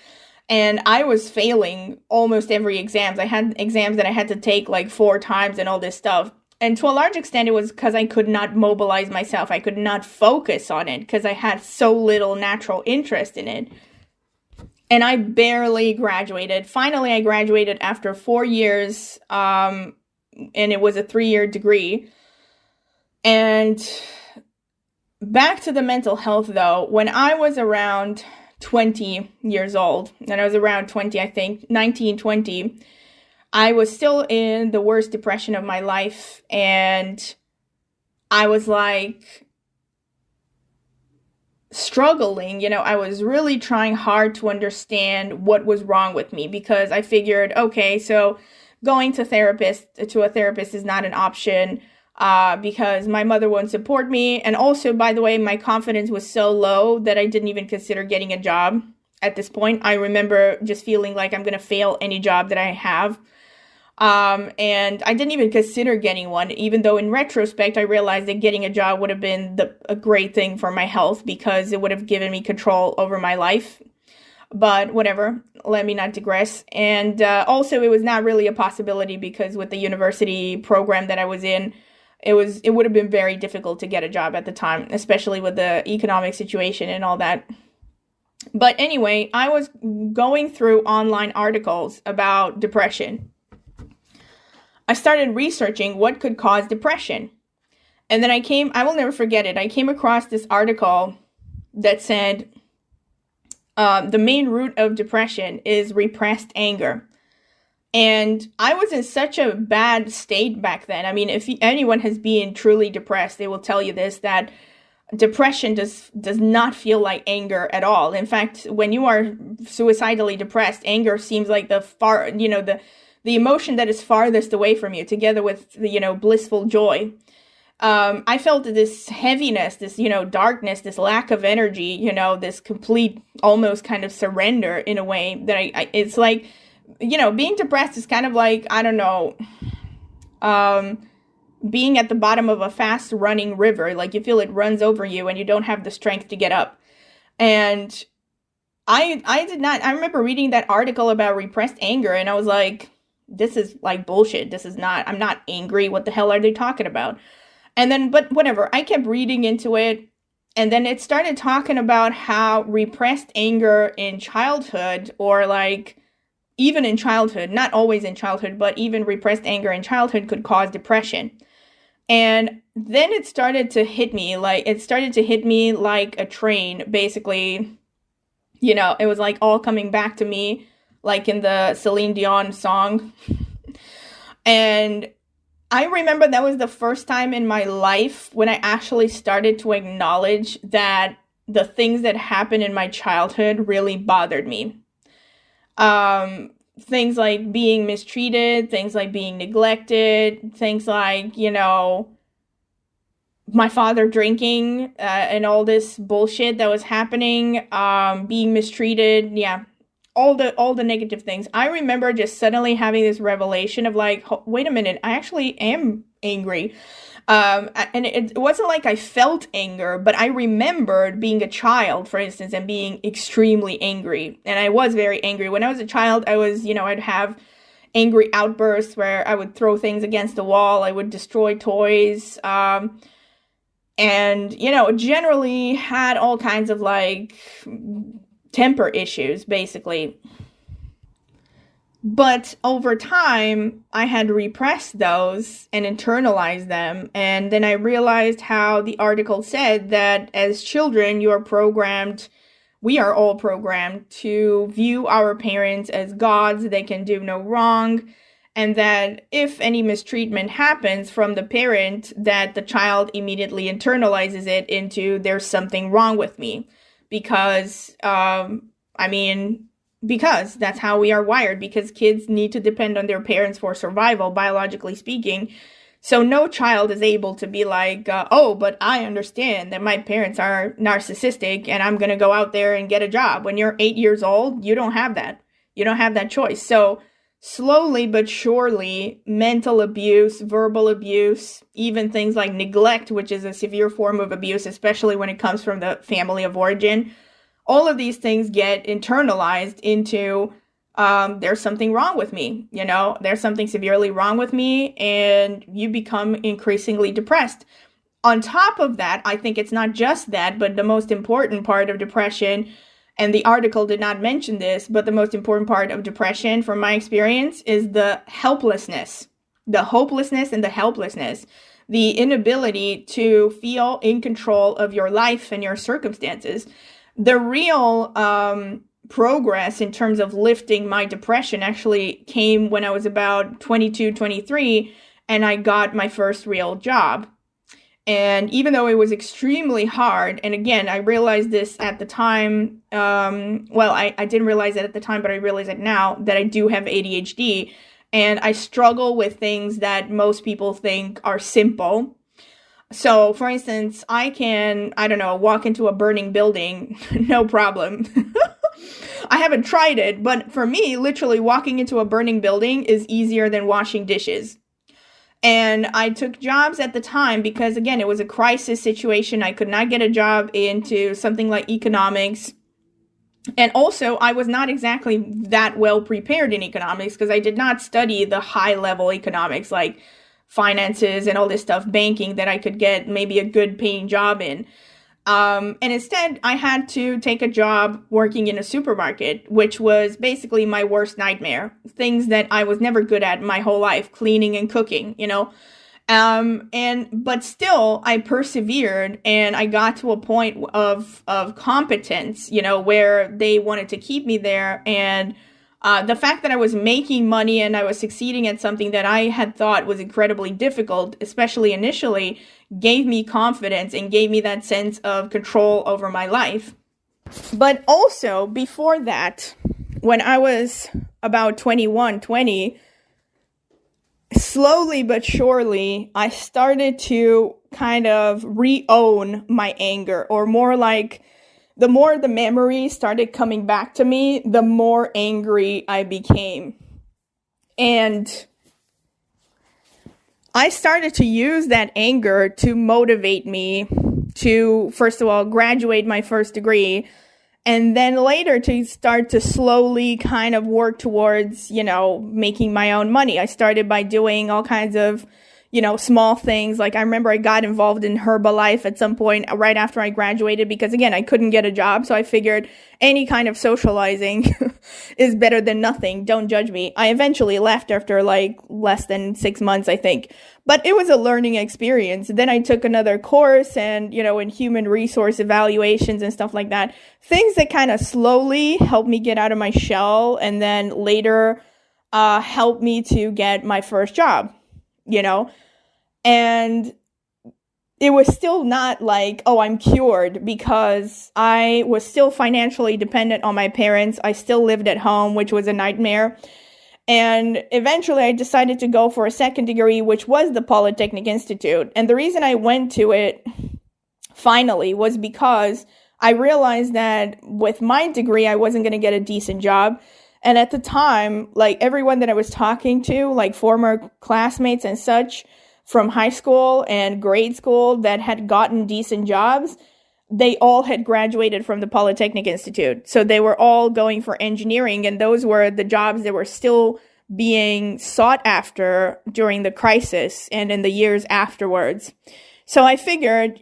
And I was failing almost every exam. I had exams that I had to take like 4 times and all this stuff. And to a large extent, it was because I could not mobilize myself. I could not focus on it because I had so little natural interest in it. And I barely graduated. Finally, I graduated after 4 years, and it was a 3-year degree. And back to the mental health, though, when I was around 20 years old, and I was around 20, I think, 19, 20, I was still in the worst depression of my life, and I was like struggling, I was really trying hard to understand what was wrong with me, because I figured, okay, so going to a therapist is not an option, because my mother won't support me. And also, by the way, my confidence was so low that I didn't even consider getting a job at this point. I remember just feeling like I'm going to fail any job that I have. And I didn't even consider getting one, even though in retrospect, I realized that getting a job would have been a great thing for my health, because it would have given me control over my life. But whatever, let me not digress. And also, it was not really a possibility, because with the university program that I was in, it would have been very difficult to get a job at the time, especially with the economic situation and all that. But anyway, I was going through online articles about depression. I started researching what could cause depression. And then I will never forget it, I came across this article that said the main root of depression is repressed anger. And I was in such a bad state back then. I mean, if anyone has been truly depressed, they will tell you this, that depression does not feel like anger at all. In fact, when you are suicidally depressed, anger seems like the emotion that is farthest away from you, together with the, blissful joy. I felt this heaviness, this, darkness, this lack of energy, this complete, almost kind of surrender in a way that it's like, being depressed is kind of like, I don't know, being at the bottom of a fast running river. Like, you feel it runs over you and you don't have the strength to get up. And I remember reading that article about repressed anger, and I was like, this is like bullshit. I'm not angry. What the hell are they talking about? And then, but whatever, I kept reading into it. And then it started talking about how repressed anger in childhood, or like even in childhood, not always in childhood, but even repressed anger in childhood could cause depression. And then it started to hit me like a train, basically. It was like all coming back to me, like in the Celine Dion song. And I remember that was the first time in my life when I actually started to acknowledge that the things that happened in my childhood really bothered me. Things like being mistreated, things like being neglected, things like, my father drinking, and all this bullshit that was happening, being mistreated, yeah, all the negative things. I remember just suddenly having this revelation of like, wait a minute, I actually am angry. And it wasn't like I felt anger, but I remembered being a child, for instance, and being extremely angry. And I was very angry. When I was a child, I was, I'd have angry outbursts where I would throw things against the wall. I would destroy toys. And, generally had all kinds of like temper issues, basically. But over time, I had repressed those and internalized them. And then I realized how the article said that as children, we are all programmed to view our parents as gods. They can do no wrong. And that if any mistreatment happens from the parent, that the child immediately internalizes it into there's something wrong with me. Because that's how we are wired, because kids need to depend on their parents for survival, biologically speaking. So no child is able to be like, but I understand that my parents are narcissistic and I'm going to go out there and get a job. When you're 8 years old, you don't have that. You don't have that choice. So slowly but surely, mental abuse, verbal abuse, even things like neglect, which is a severe form of abuse, especially when it comes from the family of origin, all of these things get internalized into, there's something wrong with me, there's something severely wrong with me, and you become increasingly depressed. On top of that, I think it's not just that, but the most important part of depression, and the article did not mention this, but the most important part of depression, from my experience, is the helplessness. The hopelessness and the helplessness. The inability to feel in control of your life and your circumstances. the real progress in terms of lifting my depression actually came when I was about 22, 23, and I got my first real job. And even though it was extremely hard, and again, I realized this at the time, I didn't realize it at the time, but I realize it now, that I do have ADHD, and I struggle with things that most people think are simple. So, for instance, I can, I don't know, walk into a burning building, no problem. I haven't tried it, but for me, literally walking into a burning building is easier than washing dishes. And I took jobs at the time because, again, it was a crisis situation. I could not get a job into something like economics. And also, I was not exactly that well prepared in economics because I did not study the high level economics like finances and all this stuff, banking, that I could get maybe a good paying job in. And instead, I had to take a job working in a supermarket, which was basically my worst nightmare. Things that I was never good at my whole life, cleaning and cooking, you know. But still, I persevered, and I got to a point of competence, you know, where they wanted to keep me there. And the fact that I was making money and I was succeeding at something that I had thought was incredibly difficult, especially initially, gave me confidence and gave me that sense of control over my life. But also, before that, when I was about 21, 20, slowly but surely, I started to kind of re-own my anger, or more like, the more the memories started coming back to me, the more angry I became. And I started to use that anger to motivate me to, first of all, graduate my first degree, and then later to start to slowly kind of work towards, you know, making my own money. I started by doing all kinds of, you know, small things. Like I remember I got involved in Herbalife at some point right after I graduated because, again, I couldn't get a job. So I figured any kind of socializing is better than nothing. Don't judge me. I eventually left after like less than 6 months, I think. But it was a learning experience. Then I took another course and, you know, in human resource evaluations and stuff like that. Things that kind of slowly helped me get out of my shell and then later helped me to get my first job. You know, and it was still not like, oh, I'm cured, because I was still financially dependent on my parents. I still lived at home, which was a nightmare. And eventually I decided to go for a second degree, which was the Polytechnic Institute. And the reason I went to it finally was because I realized that with my degree, I wasn't going to get a decent job. And at the time, like everyone that I was talking to, like former classmates and such from high school and grade school that had gotten decent jobs, they all had graduated from the Polytechnic Institute. So they were all going for engineering, and those were the jobs that were still being sought after during the crisis and in the years afterwards. So I figured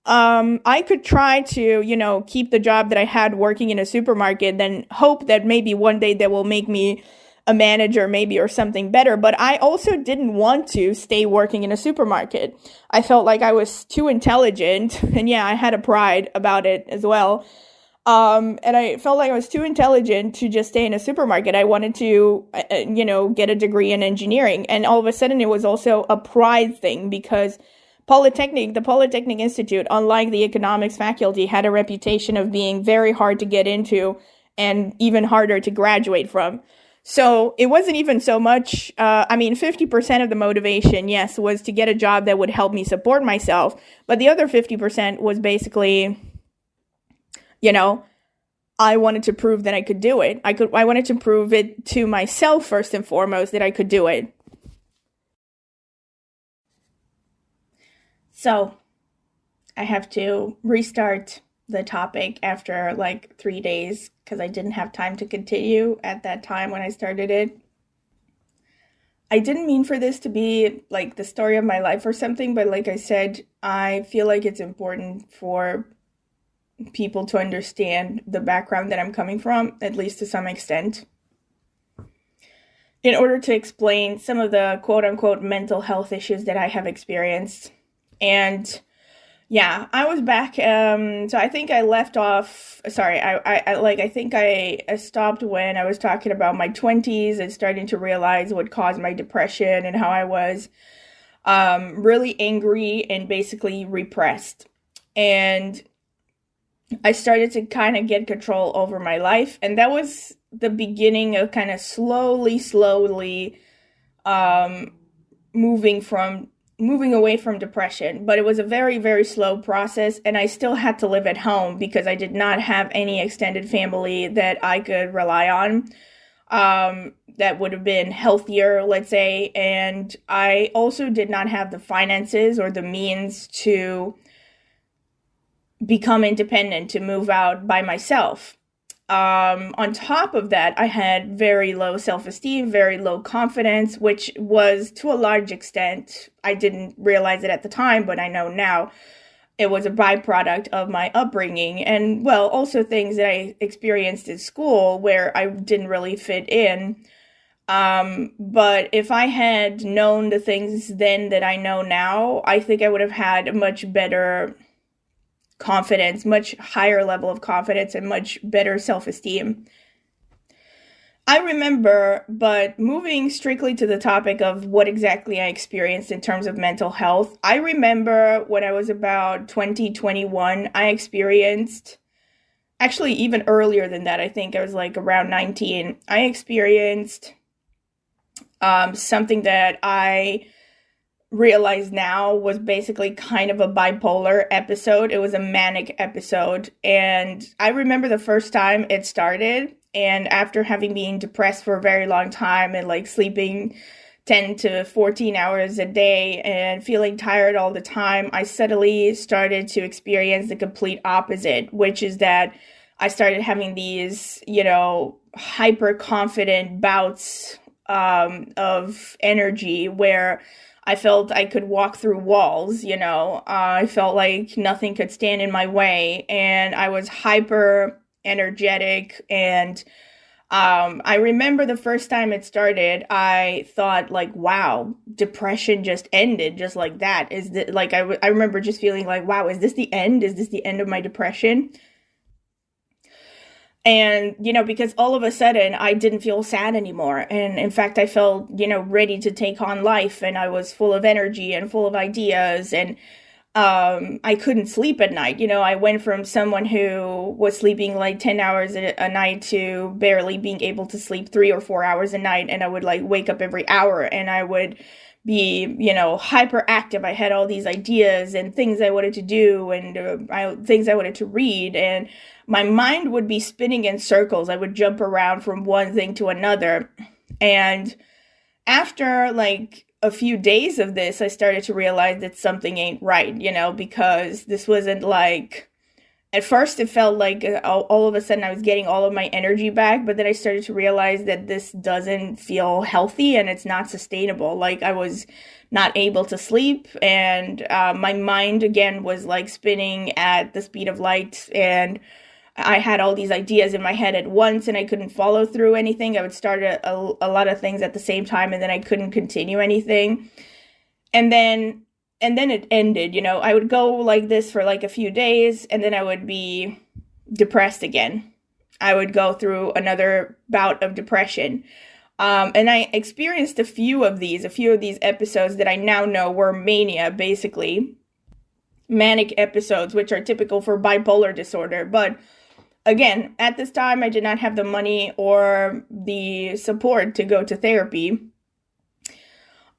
I could try to, you know, keep the job that I had working in a supermarket, then hope that maybe one day they will make me a manager maybe or something better. But I also didn't want to stay working in a supermarket. I felt like I was too intelligent, and yeah, I had a pride about it as well. And I felt like I was too intelligent to just stay in a supermarket. I wanted to, get a degree in engineering. And all of a sudden it was also a pride thing because the Polytechnic Institute, unlike the economics faculty, had a reputation of being very hard to get into and even harder to graduate from. So it wasn't even so much, 50% of the motivation, yes, was to get a job that would help me support myself. But the other 50% was basically, I wanted to prove that I could do it. I wanted to prove it to myself first and foremost that I could do it. So I have to restart the topic after like 3 days because I didn't have time to continue at that time when I started it. I didn't mean for this to be like the story of my life or something, but like I said, I feel like it's important for people to understand the background that I'm coming from, at least to some extent, in order to explain some of the quote-unquote mental health issues that I have experienced. And Yeah, I was back. So I think I left off. Sorry, I think I stopped when I was talking about my 20s and starting to realize what caused my depression and how I was really angry and basically repressed. And I started to kind of get control over my life, and that was the beginning of kind of slowly um, moving from moving away from depression. But it was a very slow process, and I still had to live at home because I did not have any extended family that I could rely on. That would have been healthier, let's say, and I also did not have the finances or the means to become independent, to move out by myself. On top of that, I had very low self esteem, very low confidence, which was to a large extent, I didn't realize it at the time, but I know now, it was a byproduct of my upbringing. And, well, also things that I experienced in school where I didn't really fit in. But if I had known the things then that I know now, I think I would have had a much better confidence, much higher level of confidence, and much better self-esteem. I remember, but moving strictly to the topic of what exactly I experienced in terms of mental health, I remember when I was about 2021, I experienced, actually even earlier than that, I think I was like around 19, I experienced something that I realize now was basically kind of a bipolar episode. It was a manic episode. And I remember the first time it started, and after having been depressed for a very long time and like sleeping 10 to 14 hours a day and feeling tired all the time, I suddenly started to experience the complete opposite, which is that I started having these, hyper confident bouts of energy where I felt I could walk through walls, I felt like nothing could stand in my way, and I was hyper energetic. And I remember the first time it started, I thought like, wow, depression just ended just like that. I remember just feeling like, wow, is this the end? Is this the end of my depression? And, because all of a sudden I didn't feel sad anymore. And in fact, I felt, ready to take on life, and I was full of energy and full of ideas. And I couldn't sleep at night. I went from someone who was sleeping like 10 hours a night to barely being able to sleep 3 or 4 hours a night. And I would like wake up every hour, and I would be, hyperactive. I had all these ideas and things I wanted to do, and things I wanted to read. And my mind would be spinning in circles. I would jump around from one thing to another. And after like a few days of this, I started to realize that something ain't right, because this wasn't like, at first it felt like all of a sudden I was getting all of my energy back, but then I started to realize that this doesn't feel healthy and it's not sustainable. Like I was not able to sleep, and my mind again was like spinning at the speed of light, and I had all these ideas in my head at once, and I couldn't follow through anything. I would start a lot of things at the same time, and then I couldn't continue anything. And then it ended. I would go like this for like a few days, and then I would be depressed again. I would go through another bout of depression. And I experienced a few of these episodes that I now know were mania, basically manic episodes, which are typical for bipolar disorder. But again, at this time, I did not have the money or the support to go to therapy.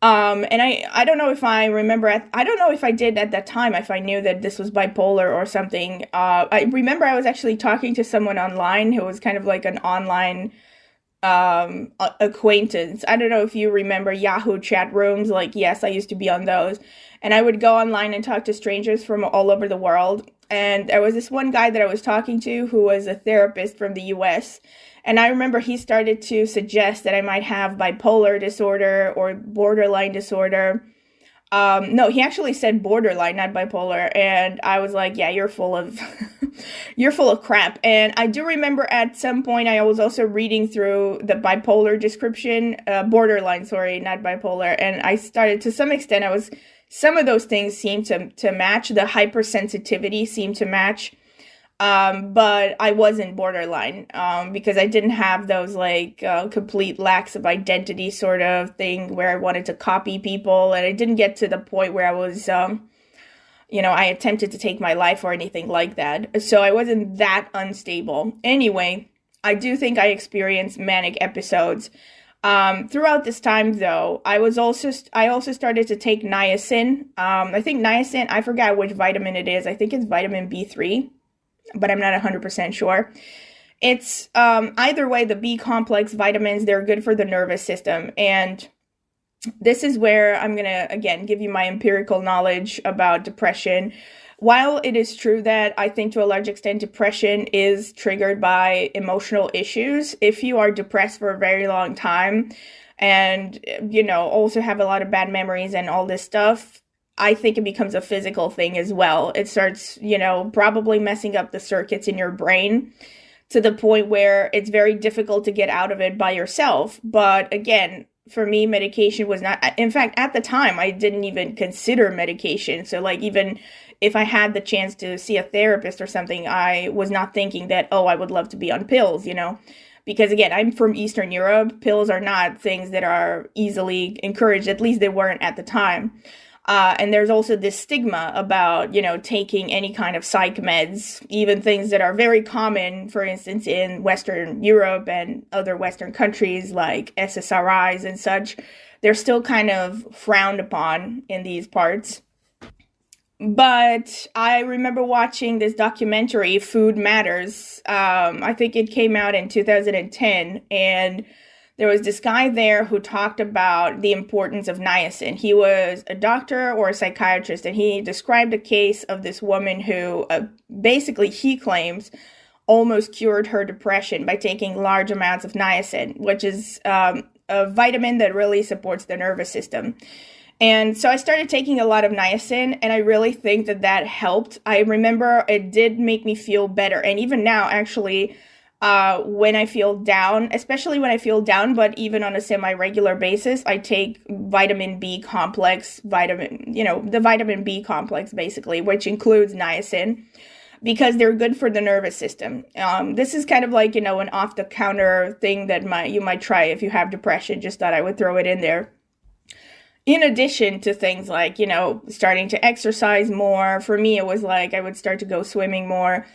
And I don't know if I remember, I don't know if I did at that time, if I knew that this was bipolar or something. I remember I was actually talking to someone online who was kind of like an online acquaintance. I don't know if you remember Yahoo chat rooms. Like, yes, I used to be on those. And I would go online and talk to strangers from all over the world. And there was this one guy that I was talking to who was a therapist from the US. And I remember he started to suggest that I might have bipolar disorder or borderline disorder. No, he actually said borderline, not bipolar. And I was like, yeah, you're full of, you're full of crap. And I do remember at some point, I was also reading through the bipolar description, borderline, sorry, not bipolar. And I started, to some extent, I was some of those things seem to match. The hypersensitivity seemed to match. But I wasn't borderline, because I didn't have those like complete lacks of identity sort of thing where I wanted to copy people, and I didn't get to the point where I was, I attempted to take my life or anything like that. So I wasn't that unstable. Anyway, I do think I experienced manic episodes. Throughout this time, though, I also started to take niacin. I think niacin, I forgot which vitamin it is. I think it's vitamin B3. But I'm not 100% sure. It's either way, the B complex vitamins, they're good for the nervous system. And this is where I'm going to, again, give you my empirical knowledge about depression. While it is true that I think to a large extent depression is triggered by emotional issues, if you are depressed for a very long time and, also have a lot of bad memories and all this stuff, I think it becomes a physical thing as well. It starts, probably messing up the circuits in your brain to the point where it's very difficult to get out of it by yourself. But again, for me, medication was not, in fact, at the time, I didn't even consider medication. So like, even if I had the chance to see a therapist or something, I was not thinking that, I would love to be on pills, because again, I'm from Eastern Europe. Pills are not things that are easily encouraged. At least they weren't at the time. And there's also this stigma about, taking any kind of psych meds, even things that are very common, for instance, in Western Europe and other Western countries like SSRIs and such. They're still kind of frowned upon in these parts. But I remember watching this documentary, Food Matters. I think it came out in 2010, and there was this guy there who talked about the importance of niacin. He was a doctor or a psychiatrist, and he described a case of this woman who basically, he claims, almost cured her depression by taking large amounts of niacin, which is a vitamin that really supports the nervous system. And so I started taking a lot of niacin, and I really think that helped. I remember it did make me feel better. And even now, actually, when I feel down, especially when I feel down, but even on a semi-regular basis, I take vitamin B complex, the vitamin B complex, basically, which includes niacin, because they're good for the nervous system. This is kind of like, an off-the-counter thing that you might try if you have depression. Just thought I would throw it in there. In addition to things like, starting to exercise more. For me, it was like I would start to go swimming more.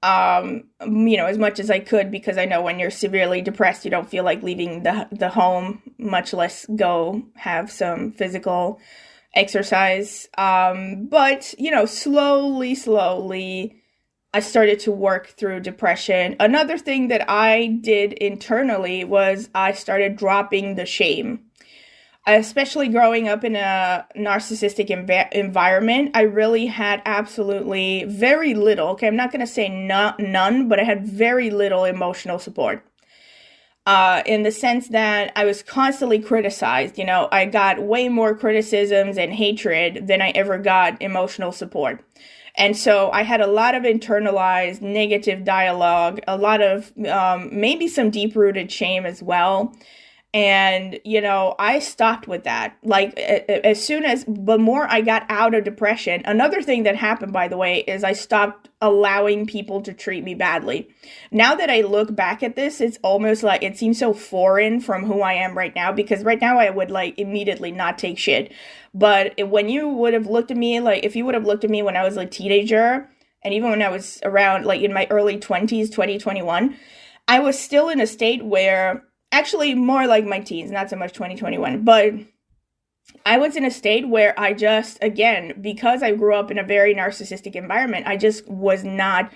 As much as I could, because I know when you're severely depressed, you don't feel like leaving the home, much less go have some physical exercise. But, slowly, I started to work through depression. Another thing that I did internally was I started dropping the shame. Especially growing up in a narcissistic environment, I really had absolutely very little. Okay, I'm not going to say none, but I had very little emotional support. In the sense that I was constantly criticized. I got way more criticisms and hatred than I ever got emotional support. And so I had a lot of internalized negative dialogue, a lot of maybe some deep-rooted shame as well. And, I stopped with that. Like, the more I got out of depression, another thing that happened, by the way, is I stopped allowing people to treat me badly. Now that I look back at this, it's almost like it seems so foreign from who I am right now, because right now I would immediately not take shit. But when you would have looked at me, if you would have looked at me when I was a teenager, and even when I was around, in my early 20s, 2021, I was still in a state where, actually, more like my teens, not so much 2021, but I was in a state where I just, again, because I grew up in a very narcissistic environment, I just was not,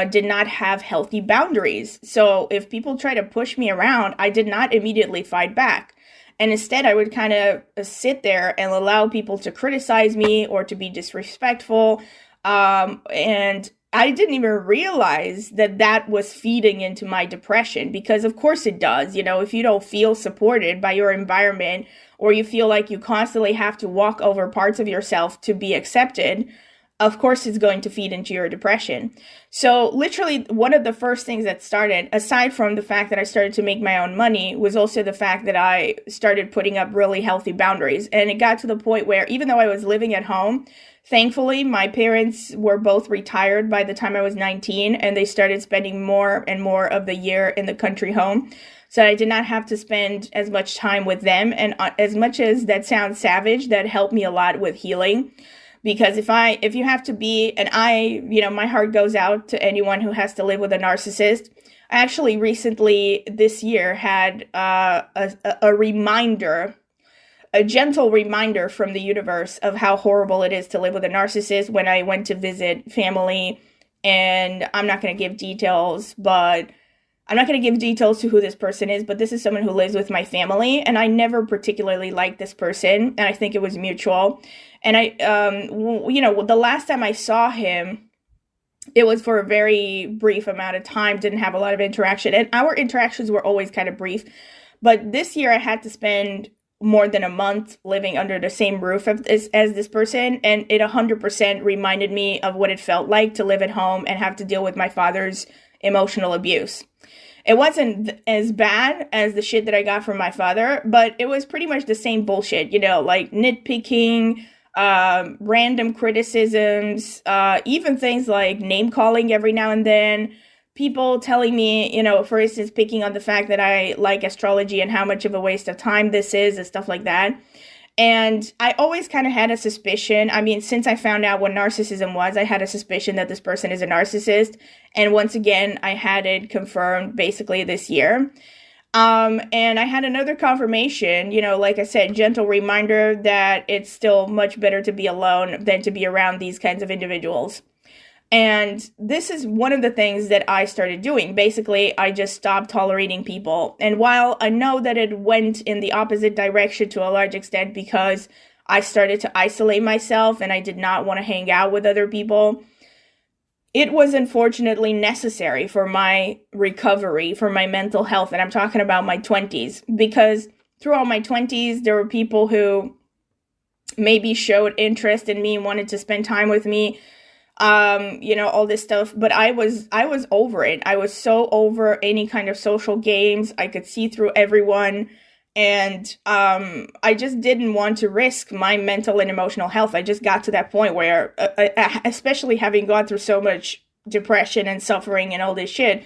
did not have healthy boundaries. So if people try to push me around, I did not immediately fight back. And instead, I would kind of sit there and allow people to criticize me or to be disrespectful. And I didn't even realize that was feeding into my depression, because of course it does. If you don't feel supported by your environment, or you feel like you constantly have to walk over parts of yourself to be accepted, of course it's going to feed into your depression. So literally one of the first things that started, aside from the fact that I started to make my own money, was also the fact that I started putting up really healthy boundaries. And it got to the point where even though I was living at home, thankfully my parents were both retired by the time I was 19, and they started spending more and more of the year in the country home. So I did not have to spend as much time with them. And as much as that sounds savage, that helped me a lot with healing. Because if you have to be, and my heart goes out to anyone who has to live with a narcissist. I actually recently this year had a reminder, a gentle reminder from the universe of how horrible it is to live with a narcissist when I went to visit family. And I'm not going to give details, but I'm not going to give details to who this person is, but this is someone who lives with my family, and I never particularly liked this person, and I think it was mutual. And the last time I saw him, it was for a very brief amount of time, didn't have a lot of interaction, and our interactions were always kind of brief. But this year I had to spend more than a month living under the same roof as this person, and it 100% reminded me of what it felt like to live at home and have to deal with my father's emotional abuse. It wasn't as bad as the shit that I got from my father, but it was pretty much the same bullshit, like nitpicking, random criticisms, even things like name calling every now and then, people telling me, for instance, picking on the fact that I like astrology and how much of a waste of time this is and stuff like that. And I always kind of had a suspicion. I mean, since I found out what narcissism was, I had a suspicion that this person is a narcissist. And once again, I had it confirmed basically this year. And I had another confirmation, like I said, gentle reminder that it's still much better to be alone than to be around these kinds of individuals. And this is one of the things that I started doing. Basically, I just stopped tolerating people. And while I know that it went in the opposite direction to a large extent because I started to isolate myself and I did not want to hang out with other people, it was unfortunately necessary for my recovery, for my mental health. And I'm talking about my 20s, because throughout my 20s, there were people who maybe showed interest in me, wanted to spend time with me, all this stuff, but I was over it. I was so over any kind of social games. I could see through everyone, and I just didn't want to risk my mental and emotional health. I just got to that point where, especially having gone through so much depression and suffering and all this shit,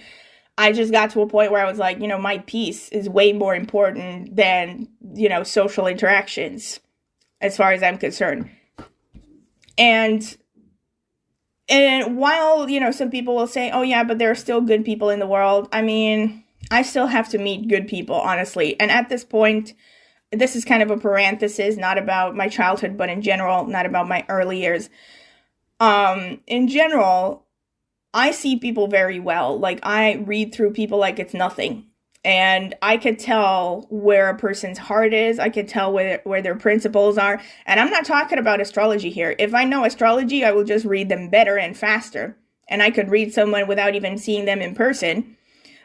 I just got to a point where I was like, my peace is way more important than, social interactions, as far as I'm concerned. And while, some people will say, oh yeah, but there are still good people in the world. I mean, I still have to meet good people, honestly. And at this point, this is kind of a parenthesis, not about my childhood, but in general, not about my early years. In general, I see people very well. Like, I read through people like it's nothing. And I could tell where a person's heart is. I could tell where their principles are. And I'm not talking about astrology here. If I know astrology, I will just read them better and faster. And I could read someone without even seeing them in person.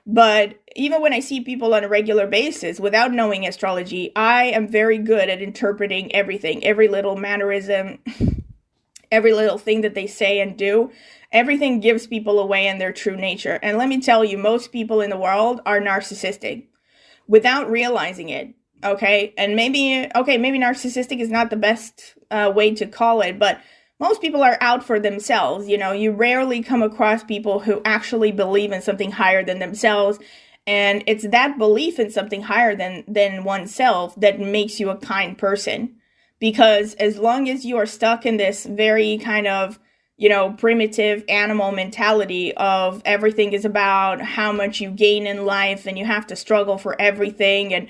But even when I see people on a regular basis without knowing astrology, I am very good at interpreting everything, every little mannerism, every little thing that they say and do. Everything gives people away in their true nature. And let me tell you, most people in the world are narcissistic without realizing it. Okay. And maybe narcissistic is not the best way to call it, but most people are out for themselves. You rarely come across people who actually believe in something higher than themselves. And it's that belief in something higher than oneself that makes you a kind person. Because as long as you are stuck in this very kind of, primitive animal mentality of everything is about how much you gain in life and you have to struggle for everything and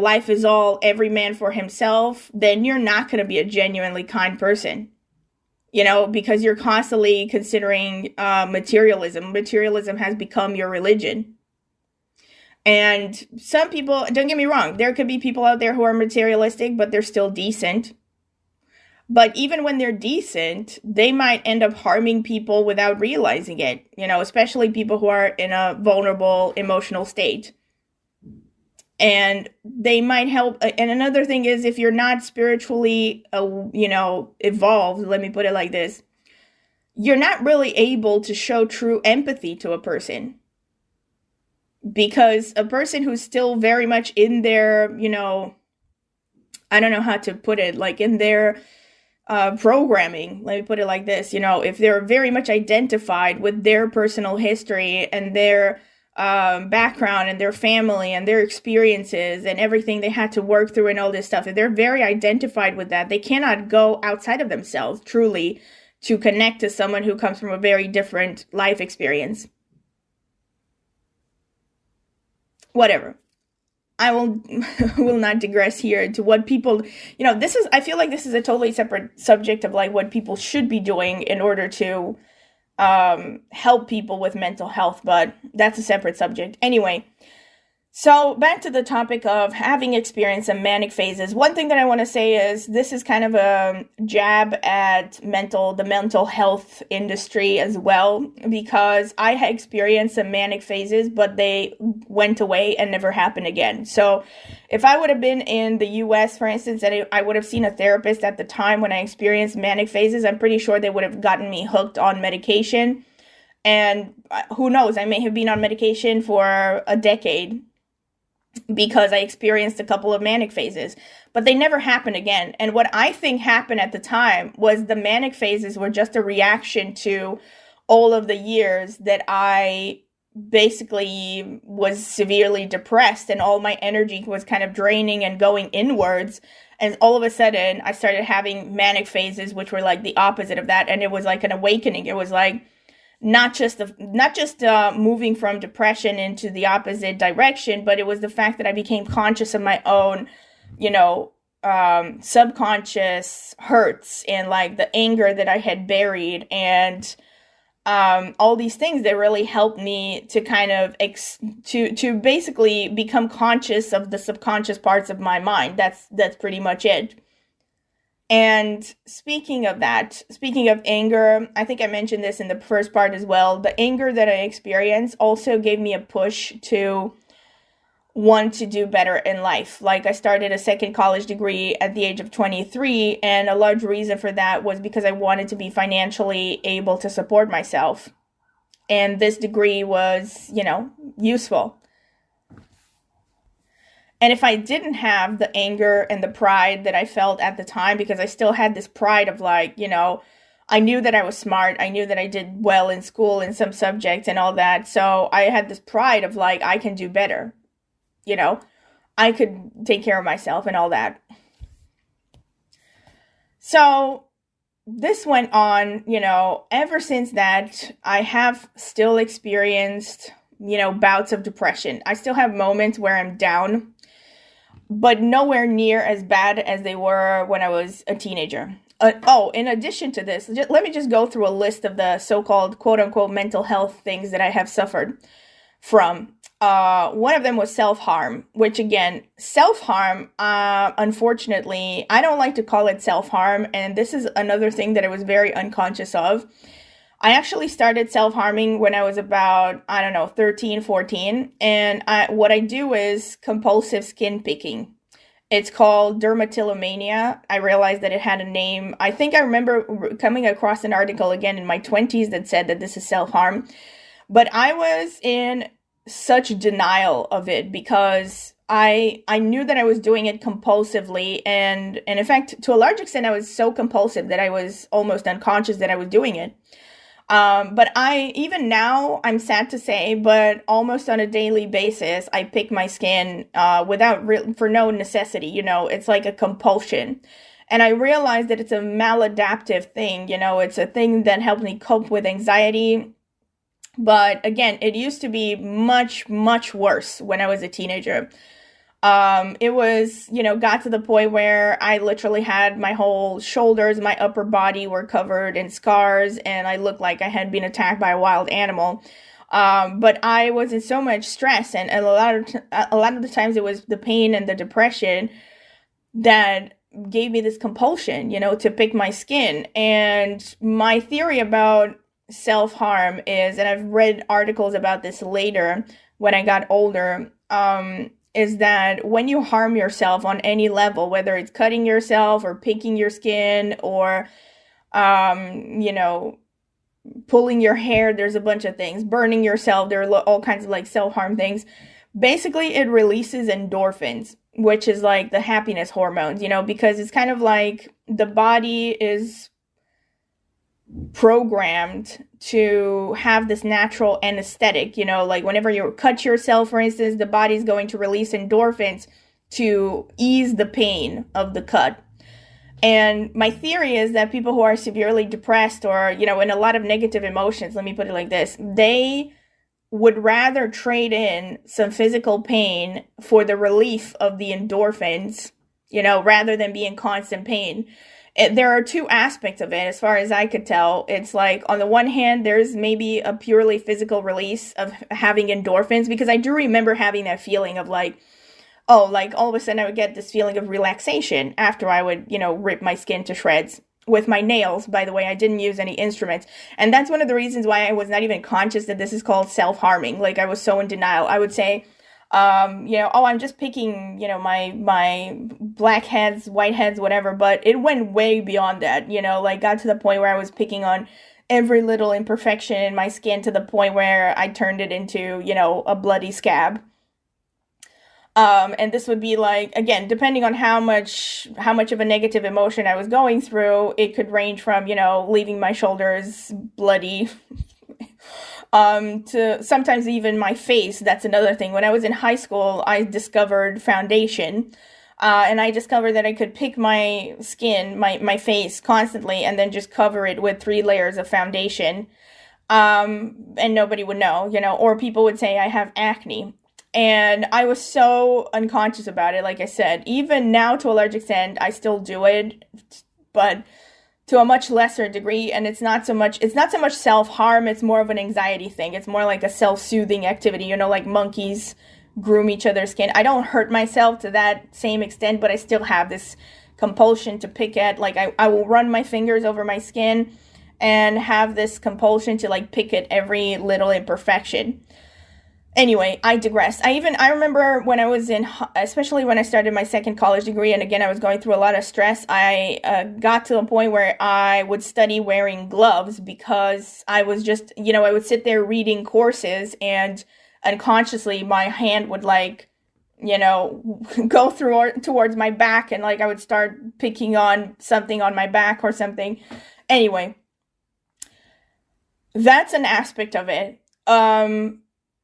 life is all every man for himself, then you're not going to be a genuinely kind person, because you're constantly considering materialism. Materialism has become your religion. And some people, don't get me wrong, there could be people out there who are materialistic, but they're still decent. But even when they're decent, they might end up harming people without realizing it, especially people who are in a vulnerable emotional state. and they might help. And another thing is, if you're not spiritually, evolved, let me put it like this, you're not really able to show true empathy to a person. Because a person who's still very much in their, I don't know how to put it, like in their programming, let me put it like this, if they're very much identified with their personal history and their background and their family and their experiences and everything they had to work through and all this stuff, if they're very identified with that, they cannot go outside of themselves truly to connect to someone who comes from a very different life experience. Whatever. I will not digress here to what people, I feel like this is a totally separate subject of like what people should be doing in order to help people with mental health, but that's a separate subject. Anyway, so back to the topic of having experienced some manic phases. One thing that I want to say is this is kind of a jab at the mental health industry as well, because I had experienced some manic phases, but they went away and never happened again. So if I would have been in the US, for instance, and I would have seen a therapist at the time when I experienced manic phases, I'm pretty sure they would have gotten me hooked on medication. And who knows, I may have been on medication for a decade because I experienced a couple of manic phases, but they never happened again. And what I think happened at the time was the manic phases were just a reaction to all of the years that I basically was severely depressed and all my energy was kind of draining and going inwards. And all of a sudden I started having manic phases, which were like the opposite of that. And it was like an awakening. It was like, not just moving from depression into the opposite direction, but it was the fact that I became conscious of my own, subconscious hurts and like the anger that I had buried and all these things that really helped me to kind of to basically become conscious of the subconscious parts of my mind. That's pretty much it. And speaking of anger, I think I mentioned this in the first part as well. The anger that I experienced also gave me a push to want to do better in life. Like I started a second college degree at the age of 23, and a large reason for that was because I wanted to be financially able to support myself. And this degree was, useful. And if I didn't have the anger and the pride that I felt at the time, because I still had this pride of like, I knew that I was smart. I knew that I did well in school in some subjects and all that. So I had this pride of like, I can do better. I could take care of myself and all that. So this went on, ever since that, I have still experienced, bouts of depression. I still have moments where I'm down, but nowhere near as bad as they were when I was a teenager. In addition to this, let me just go through a list of the so-called quote-unquote mental health things that I have suffered from. One of them was self-harm, which again, self-harm, unfortunately, I don't like to call it self-harm, and this is another thing that I was very unconscious of. I actually started self-harming when I was about, 13, 14. And what I do is compulsive skin picking. It's called dermatillomania. I realized that it had a name. I think I remember coming across an article again in my 20s that said that this is self-harm. But I was in such denial of it because I knew that I was doing it compulsively. And in fact, to a large extent, I was so compulsive that I was almost unconscious that I was doing it. But even now, I'm sad to say, but almost on a daily basis, I pick my skin, for no necessity, it's like a compulsion. And I realized that it's a maladaptive thing, it's a thing that helps me cope with anxiety. But again, it used to be much, much worse when I was a teenager. It was, got to the point where I literally had my whole shoulders, my upper body were covered in scars, and I looked like I had been attacked by a wild animal. But I was in so much stress, and a lot of the times it was the pain and the depression that gave me this compulsion, to pick my skin. And my theory about self-harm is, and I've read articles about this later when I got older, is that when you harm yourself on any level, whether it's cutting yourself or picking your skin or, you know, pulling your hair, there's a bunch of things, burning yourself, there are all kinds of like self-harm things. Basically, it releases endorphins, which is like the happiness hormones, you know, because it's kind of like the body is programmed to have this natural anesthetic, you know, like whenever you cut yourself, for instance, the body's going to release endorphins to ease the pain of the cut. And my theory is that people who are severely depressed or, you know, in a lot of negative emotions, let me put it like this, they would rather trade in some physical pain for the relief of the endorphins, you know, rather than be in constant pain. There are two aspects of it, as far as I could tell. It's like, on the one hand, there's maybe a purely physical release of having endorphins, because I do remember having that feeling of like, oh, like all of a sudden I would get this feeling of relaxation after I would, you know, rip my skin to shreds with my nails. By the way, I didn't use any instruments. And that's one of the reasons why I was not even conscious that this is called self-harming. Like, I was so in denial. I would say, you know, oh, I'm just picking, you know, my black heads, white heads, whatever. But it went way beyond that, you know, like got to the point where I was picking on every little imperfection in my skin to the point where I turned it into, you know, a bloody scab. And this would be like, again, depending on how much of a negative emotion I was going through, it could range from, you know, leaving my shoulders bloody, to sometimes even my face. That's another thing. When I was in high school, I discovered foundation, and I discovered that I could pick my skin, my face constantly, and then just cover it with 3 layers of foundation. And nobody would know, you know, or people would say I have acne. And I was so unconscious about it. Like I said, even now to a large extent, I still do it, but to a much lesser degree. And it's not so much self-harm. It's more of an anxiety thing. It's more like a self-soothing activity, you know, like monkeys groom each other's skin. I don't hurt myself to that same extent, but I still have this compulsion to pick at, like, I will run my fingers over my skin and have this compulsion to like pick at every little imperfection. Anyway, I digress. I remember when I was especially when I started my second college degree, and again, I was going through a lot of stress, I got to a point where I would study wearing gloves, because I was just, you know, I would sit there reading courses, and unconsciously my hand would, like, you know, go towards my back, and like I would start picking on something on my back or something. Anyway, that's an aspect of it.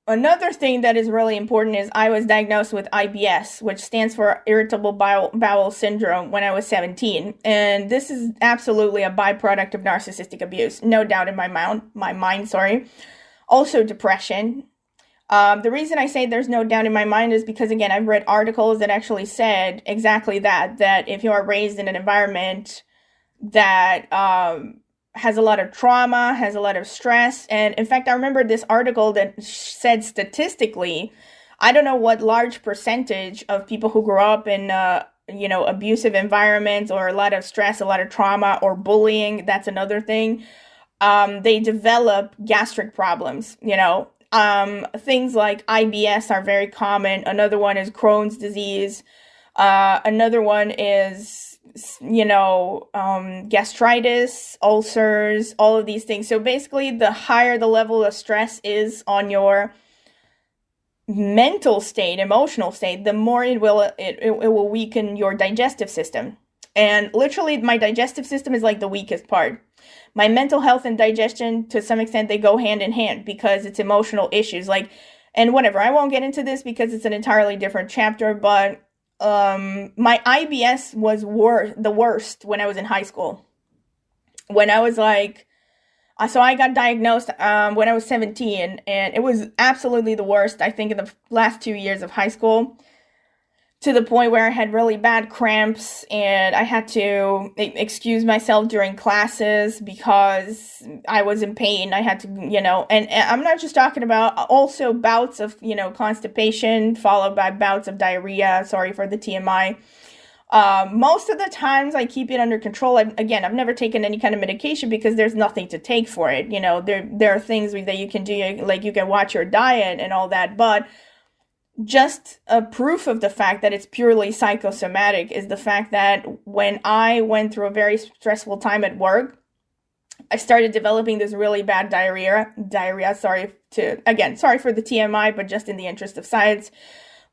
Another thing that is really important is I was diagnosed with IBS, which stands for irritable bowel syndrome, when I was 17. And this is absolutely a byproduct of narcissistic abuse. No doubt in my mind. Also depression. The reason I say there's no doubt in my mind is because, again, I've read articles that actually said exactly that if you are raised in an environment that, has a lot of trauma, has a lot of stress. And in fact, I remember this article that said statistically, I don't know what large percentage of people who grow up in, you know, abusive environments, or a lot of stress, a lot of trauma, or bullying, that's another thing, they develop gastric problems, you know. Things like IBS are very common. Another one is Crohn's disease. Another one is, you know, gastritis, ulcers, all of these things. So basically, the higher the level of stress is on your mental state, emotional state, the more it will weaken your digestive system. And literally, my digestive system is like the weakest part. My mental health and digestion, to some extent, they go hand in hand, because it's emotional issues. Like, and whatever, I won't get into this because it's an entirely different chapter, but my IBS was the worst when I was in high school. When I was like, so I got diagnosed when I was 17, and it was absolutely the worst, I think, in the last 2 years of high school, to the point where I had really bad cramps, and I had to excuse myself during classes because I was in pain. I had to, you know, and I'm not just talking about also bouts of, you know, constipation followed by bouts of diarrhea. Sorry for the TMI. Most of the times I keep it under control. I've never taken any kind of medication because there's nothing to take for it. You know, there are things that you can do, like you can watch your diet and all that, but just a proof of the fact that it's purely psychosomatic is the fact that when I went through a very stressful time at work, I started developing this really bad diarrhea. Sorry for the TMI, but just in the interest of science.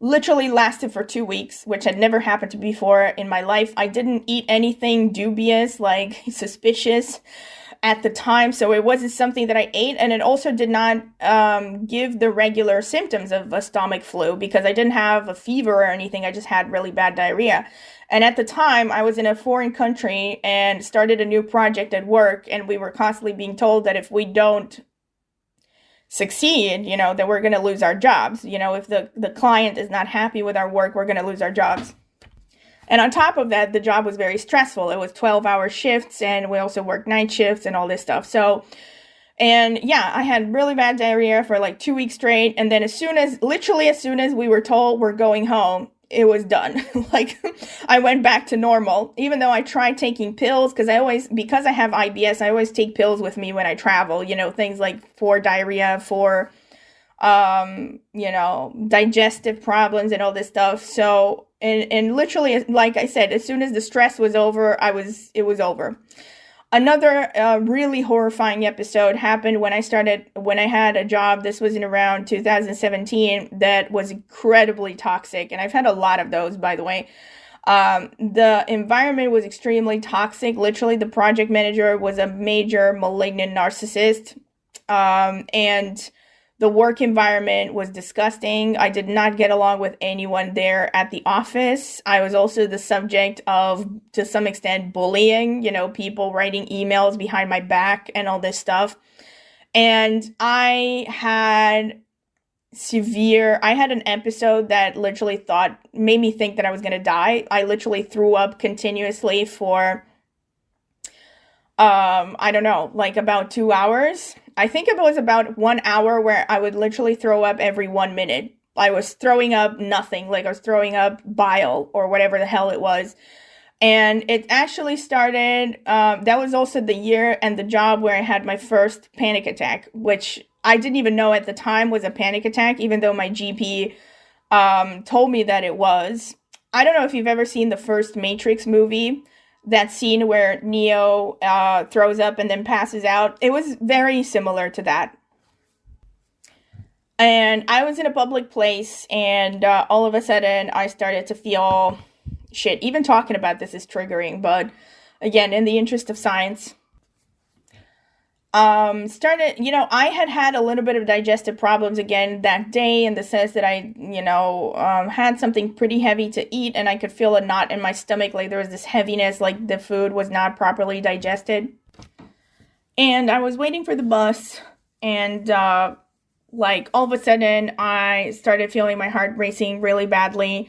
Literally lasted for 2 weeks, which had never happened to me before in my life. I didn't eat anything dubious, like suspicious at the time, so it wasn't something that I ate, and it also did not give the regular symptoms of a stomach flu because I didn't have a fever or anything. I just had really bad diarrhea. And at the time, I was in a foreign country and started a new project at work, and we were constantly being told that if we don't succeed, that we're going to lose our jobs. If the client is not happy with our work, we're going to lose our jobs. And on top of that, the job was very stressful. It was 12-hour shifts, and we also worked night shifts and all this stuff. I had really bad diarrhea for like 2 weeks straight. And then as soon as we were told we're going home, it was done. Like, I went back to normal, even though I tried taking pills because I have IBS, I always take pills with me when I travel, things like for diarrhea, for, digestive problems and all this stuff. So, and literally, like I said, as soon as the stress was over, it was over. Another really horrifying episode happened when I had a job. This was in around 2017 that was incredibly toxic. And I've had a lot of those, by the way. The environment was extremely toxic. Literally, the project manager was a major malignant narcissist. And the work environment was disgusting. I did not get along with anyone there at the office. I was also the subject of, to some extent, bullying, people writing emails behind my back and all this stuff. And I had an episode that literally made me think that I was going to die. I literally threw up continuously for, like about 2 hours. I think it was about 1 hour where I would literally throw up every 1 minute. I was throwing up nothing, like I was throwing up bile or whatever the hell it was. And it actually started, that was also the year and the job where I had my first panic attack, which I didn't even know at the time was a panic attack, even though my GP told me that it was. I don't know if you've ever seen the first Matrix movie. That scene where Neo throws up and then passes out. It was very similar to that. And I was in a public place, and all of a sudden I started to feel shit. Even talking about this is triggering, but again, in the interest of science. I had a little bit of digestive problems again that day in the sense that I, had something pretty heavy to eat and I could feel a knot in my stomach. Like there was this heaviness, like the food was not properly digested. And I was waiting for the bus and, all of a sudden I started feeling my heart racing really badly.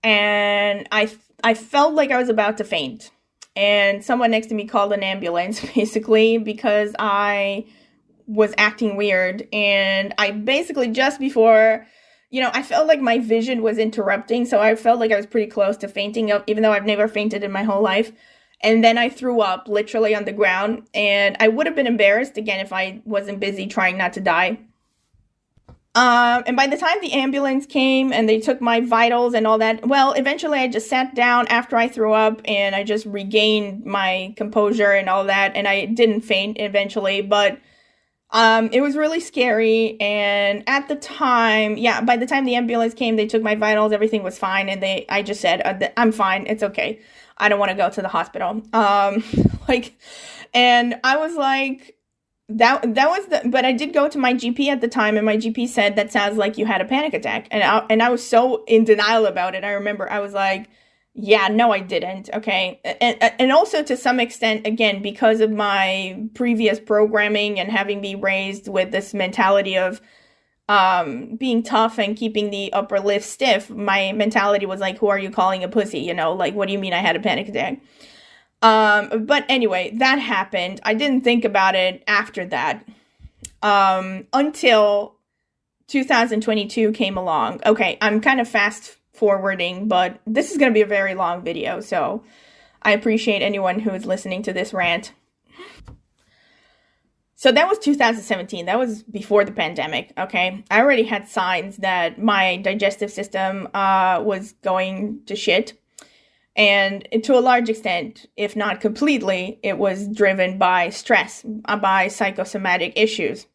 And I felt like I was about to faint. And someone next to me called an ambulance, basically, because I was acting weird. And I basically, just before, I felt like my vision was interrupting. So I felt like I was pretty close to fainting, even though I've never fainted in my whole life. And then I threw up literally on the ground. And I would have been embarrassed, again, if I wasn't busy trying not to die. And by the time the ambulance came and they took my vitals and all that, well, eventually I just sat down after I threw up and I just regained my composure and all that. And I didn't faint eventually, but, it was really scary. And at the time, by the time the ambulance came, they took my vitals, everything was fine. And I just said, I'm fine. It's okay. I don't want to go to the hospital. And I was like, but I did go to my GP at the time, and my GP said, that sounds like you had a panic attack. And I was so in denial about it. I remember I was like, yeah, no, I didn't. Okay. And also to some extent, again, because of my previous programming and having been raised with this mentality of, being tough and keeping the upper lip stiff, my mentality was like, who are you calling a pussy? Like, what do you mean I had a panic attack? But anyway, that happened. I didn't think about it after that, until 2022 came along. Okay, I'm kind of fast forwarding, but this is going to be a very long video, so I appreciate anyone who is listening to this rant. So that was 2017. That was before the pandemic. Okay. I already had signs that my digestive system was going to shit. And to a large extent, if not completely, it was driven by stress, by psychosomatic issues.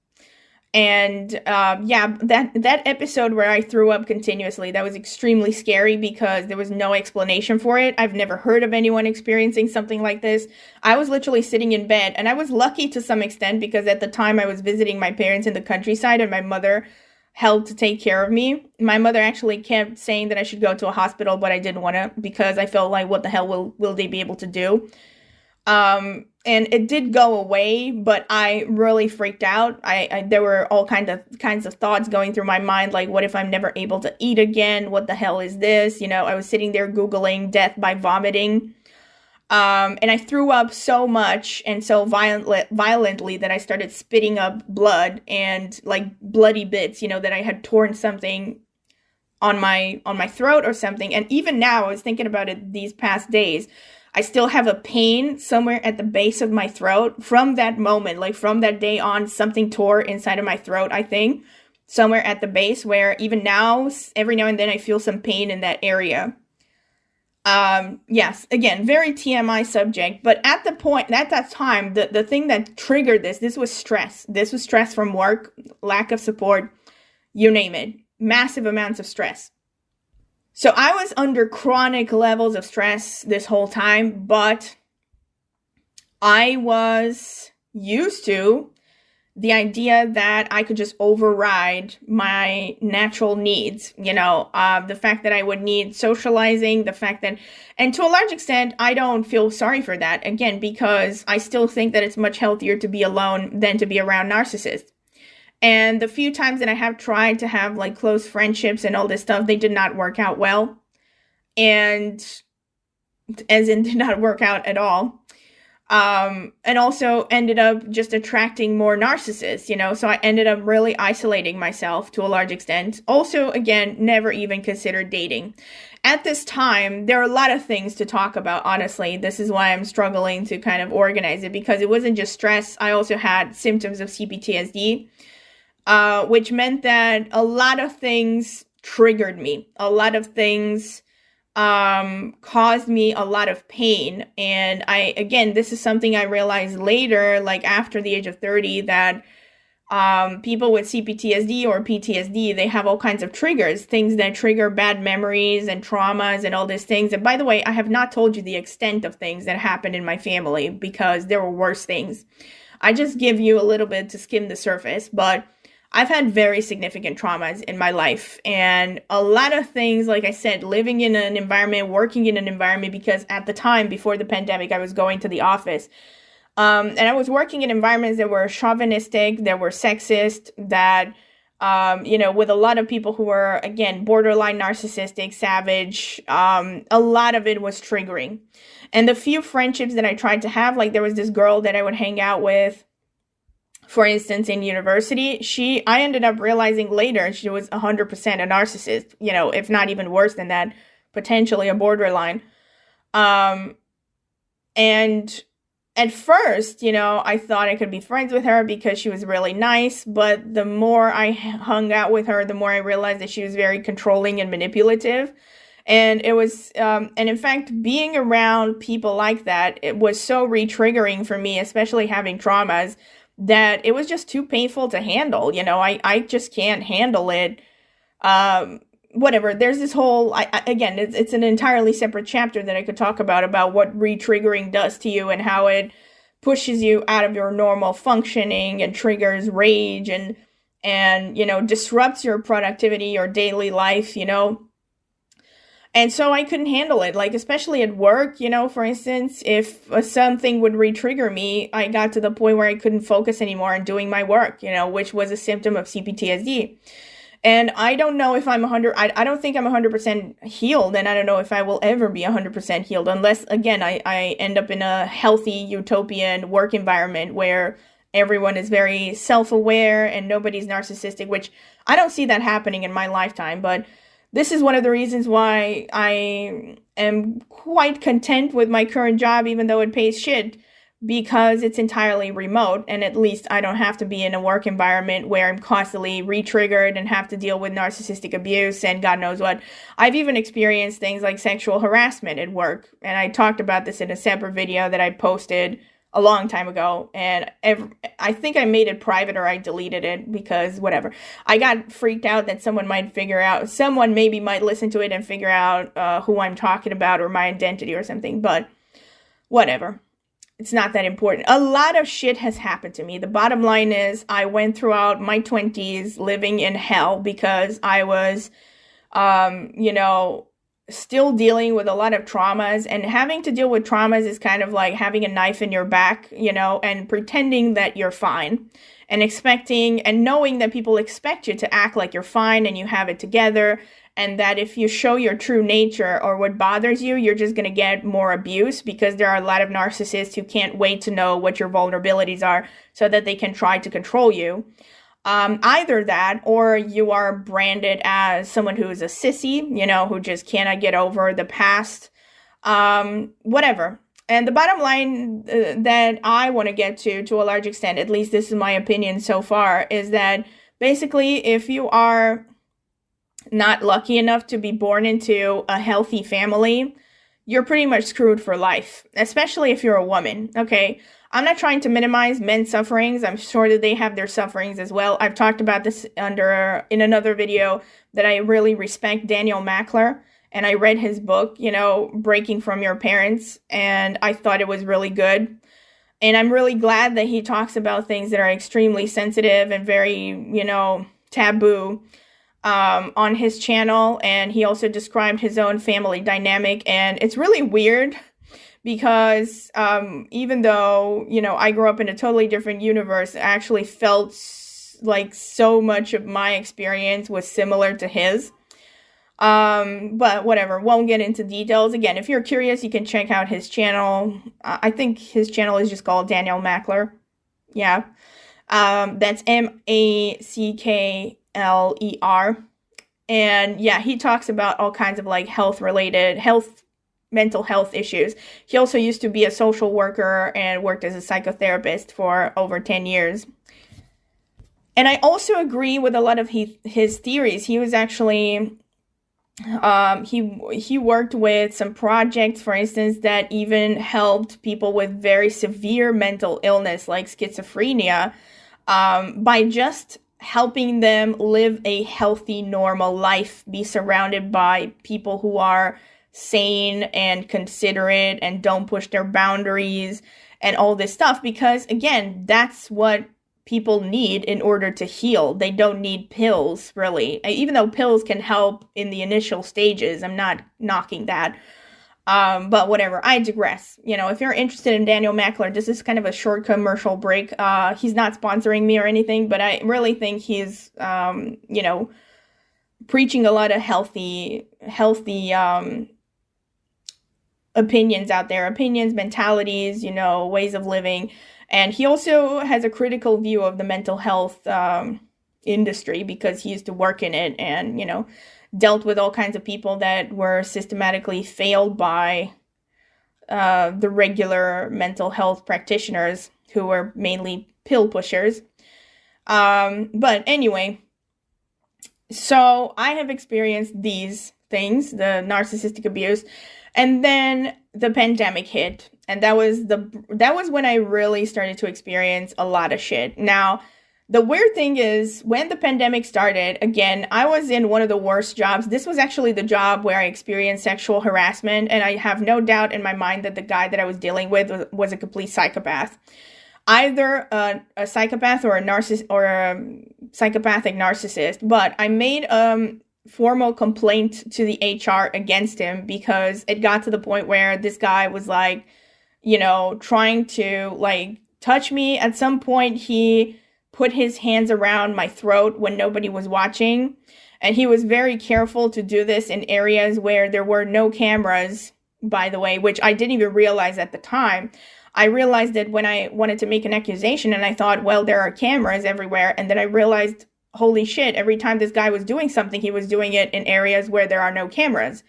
And yeah, that episode where I threw up continuously, that was extremely scary because there was no explanation for it. I've never heard of anyone experiencing something like this. I was literally sitting in bed, and I was lucky to some extent because at the time I was visiting my parents in the countryside, and my mother helped to take care of me. My mother actually kept saying that I should go to a hospital, but I didn't want to because I felt like, what the hell will they be able to do? And it did go away, but I really freaked out. There were all kinds of thoughts going through my mind, like, what if I'm never able to eat again? What the hell is this? You know, I was sitting there Googling death by vomiting. And I threw up so much and so violently that I started spitting up blood and like bloody bits, you know, that I had torn something on my throat or something. And even now, I was thinking about it these past days. I still have a pain somewhere at the base of my throat from that moment, like from that day on, something tore inside of my throat, I think, somewhere at the base, where even now, every now and then I feel some pain in that area. Yes, again, very TMI subject, but at that time, the thing that triggered this was stress. This was stress from work, lack of support, you name it, massive amounts of stress. So I was under chronic levels of stress this whole time, but I was used to the idea that I could just override my natural needs, you know, the fact that I would need socializing, the fact that, and to a large extent, I don't feel sorry for that, again, because I still think that it's much healthier to be alone than to be around narcissists. And the few times that I have tried to have like close friendships and all this stuff, they did not work out well. And as in did not work out at all. And also ended up just attracting more narcissists, you know, so I ended up really isolating myself to a large extent. Also, again, never even considered dating. At this time, there are a lot of things to talk about, honestly. This is why I'm struggling to kind of organize it, because it wasn't just stress. I also had symptoms of cptsd. Which meant that a lot of things triggered me. A lot of things caused me a lot of pain. And again, this is something I realized later, like after the age of 30, that people with cptsd or PTSD, they have all kinds of triggers, things that trigger bad memories and traumas and all these things. And by the way, I have not told you the extent of things that happened in my family because there were worse things. I just give you a little bit to skim the surface, but I've had very significant traumas in my life, and a lot of things, like I said, living in an environment, working in an environment, because at the time, before the pandemic, I was going to the office, and I was working in environments that were chauvinistic, that were sexist, that, you know, with a lot of people who were, again, borderline narcissistic, savage. A lot of it was triggering. And the few friendships that I tried to have, like there was this girl that I would hang out with, for instance, in university, I ended up realizing later she was 100% a narcissist, you know, if not even worse than that, potentially a borderline. And at first, you know, I thought I could be friends with her because she was really nice, but the more I hung out with her, the more I realized that she was very controlling and manipulative. And it was, and in fact, being around people like that, it was so re-triggering for me, especially having traumas, that it was just too painful to handle. You know, I just can't handle it. Whatever. There's this whole, again, it's an entirely separate chapter that I could talk about what re-triggering does to you and how it pushes you out of your normal functioning and triggers rage and, you know, disrupts your productivity, your daily life, you know. And so I couldn't handle it, like, especially at work, you know, for instance, if something would re-trigger me, I got to the point where I couldn't focus anymore on doing my work, you know, which was a symptom of cptsd. And I don't know if I'm I don't think I'm 100% healed, and I don't know if I will ever be 100% healed, unless, again, I end up in a healthy utopian work environment where everyone is very self-aware and nobody's narcissistic, which I don't see that happening in my lifetime, but this is one of the reasons why I am quite content with my current job, even though it pays shit, because it's entirely remote, and at least I don't have to be in a work environment where I'm constantly re-triggered and have to deal with narcissistic abuse and God knows what. I've even experienced things like sexual harassment at work, and I talked about this in a separate video that I posted a long time ago, and I think I made it private or I deleted it because whatever. I got freaked out that someone maybe might listen to it and figure out who I'm talking about or my identity or something, but whatever. It's not that important. A lot of shit has happened to me. The bottom line is I went throughout my 20s living in hell because I was, still dealing with a lot of traumas, and having to deal with traumas is kind of like having a knife in your back, and pretending that you're fine and expecting and knowing that people expect you to act like you're fine and you have it together, and that if you show your true nature or what bothers you, you're just going to get more abuse because there are a lot of narcissists who can't wait to know what your vulnerabilities are so that they can try to control you. Either that, or you are branded as someone who is a sissy, who just cannot get over the past, whatever. And the bottom line that I want to get to a large extent, at least this is my opinion so far, is that basically if you are not lucky enough to be born into a healthy family, you're pretty much screwed for life, especially if you're a woman, okay? I'm not trying to minimize men's sufferings. I'm sure that they have their sufferings as well. I've talked about this in another video that I really respect Daniel Mackler, and I read his book, Breaking from Your Parents, and I thought it was really good. And I'm really glad that he talks about things that are extremely sensitive and very, taboo on his channel. And he also described his own family dynamic, and it's really weird because even though, I grew up in a totally different universe, I actually felt like so much of my experience was similar to his. But whatever, won't get into details. Again, if you're curious, you can check out his channel. I think his channel is just called Daniel Mackler. Yeah. That's Mackler. And yeah, he talks about all kinds of like mental health issues. He also used to be a social worker and worked as a psychotherapist for over 10 years. And I also agree with a lot of his theories. He was actually, he worked with some projects, for instance, that even helped people with very severe mental illness like schizophrenia by just helping them live a healthy, normal life, be surrounded by people who are sane and considerate and don't push their boundaries and all this stuff. Because again, that's what people need in order to heal. They don't need pills, really. Even though pills can help in the initial stages, I'm not knocking that. But whatever, I digress. If you're interested in Daniel Mackler, this is kind of a short commercial break. He's not sponsoring me or anything, but I really think he's, preaching a lot of healthy, opinions out there, mentalities, ways of living. And he also has a critical view of the mental health industry because he used to work in it and, dealt with all kinds of people that were systematically failed by the regular mental health practitioners who were mainly pill pushers. But anyway, so I have experienced these things, the narcissistic abuse, and then the pandemic hit, and that was when I really started to experience a lot of shit. Now, the weird thing is, when the pandemic started, again, I was in one of the worst jobs. This was actually the job where I experienced sexual harassment, and I have no doubt in my mind that the guy that I was dealing with was a complete psychopath. Either a psychopath or a psychopathic narcissist. But I made a formal complaint to the HR against him because it got to the point where this guy was like, trying to touch me. At some point, he put his hands around my throat when nobody was watching. And he was very careful to do this in areas where there were no cameras, by the way, which I didn't even realize at the time. I realized that when I wanted to make an accusation, and I thought, well, there are cameras everywhere. And then I realized, holy shit, every time this guy was doing something, he was doing it in areas where there are no cameras.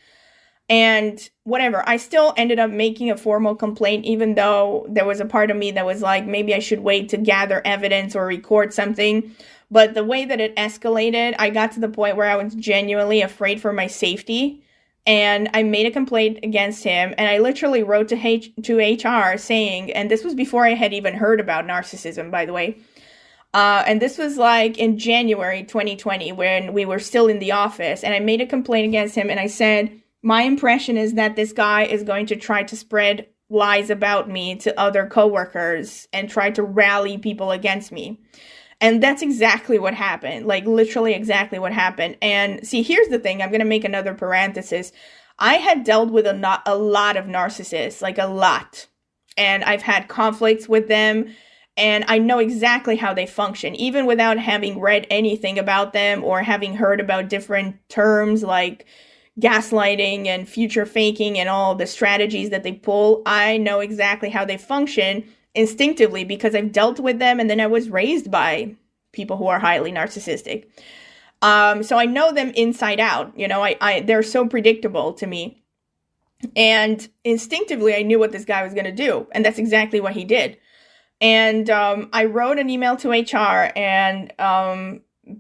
And whatever, I still ended up making a formal complaint, even though there was a part of me that was like, maybe I should wait to gather evidence or record something. But the way that it escalated, I got to the point where I was genuinely afraid for my safety. And I made a complaint against him. And I literally wrote to HR saying, and this was before I had even heard about narcissism, by the way. And this was like in January 2020 when we were still in the office. And I made a complaint against him. And I said, my impression is that this guy is going to try to spread lies about me to other coworkers and try to rally people against me. And that's exactly what happened, like literally exactly what happened. And see, here's the thing, I'm going to make another parenthesis. I had dealt with a lot of narcissists, like a lot. And I've had conflicts with them. And I know exactly how they function, even without having read anything about them or having heard about different terms like gaslighting and future faking and all the strategies that they pull. I know exactly how they function instinctively because I've dealt with them, and then I was raised by people who are highly narcissistic. So I know them inside out. You know, they're so predictable to me. And instinctively, I knew what this guy was going to do. And that's exactly what he did. And I wrote an email to HR, and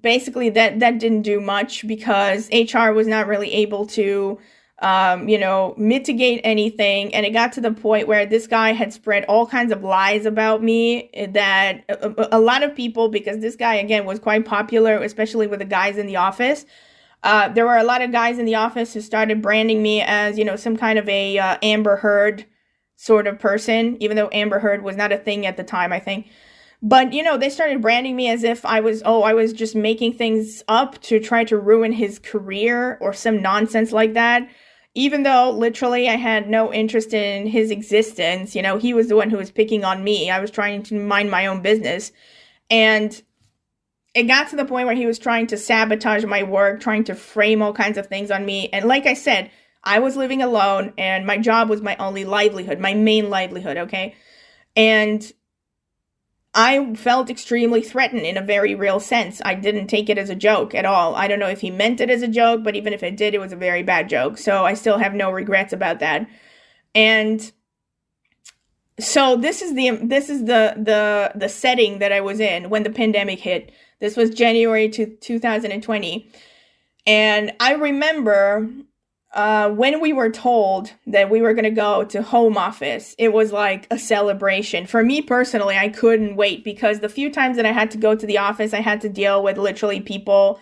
basically that didn't do much because HR was not really able to, mitigate anything. And it got to the point where this guy had spread all kinds of lies about me that a lot of people, because this guy, again, was quite popular, especially with the guys in the office. There were a lot of guys in the office who started branding me as, some kind of a Amber Heard sort of person, even though Amber Heard was not a thing at the time, I think. But, they started branding me as if I was just making things up to try to ruin his career or some nonsense like that. Even though literally I had no interest in his existence, he was the one who was picking on me. I was trying to mind my own business. And it got to the point where he was trying to sabotage my work, trying to frame all kinds of things on me. And like I said, I was living alone and my job was my only livelihood, my main livelihood, okay? And I felt extremely threatened in a very real sense. I didn't take it as a joke at all. I don't know if he meant it as a joke, but even if it did, it was a very bad joke. So I still have no regrets about that. And so this is the setting that I was in when the pandemic hit. This was January 2020. And I remember when we were told that we were going to go to home office, it was like a celebration. For me personally, I couldn't wait because the few times that I had to go to the office, I had to deal with literally people,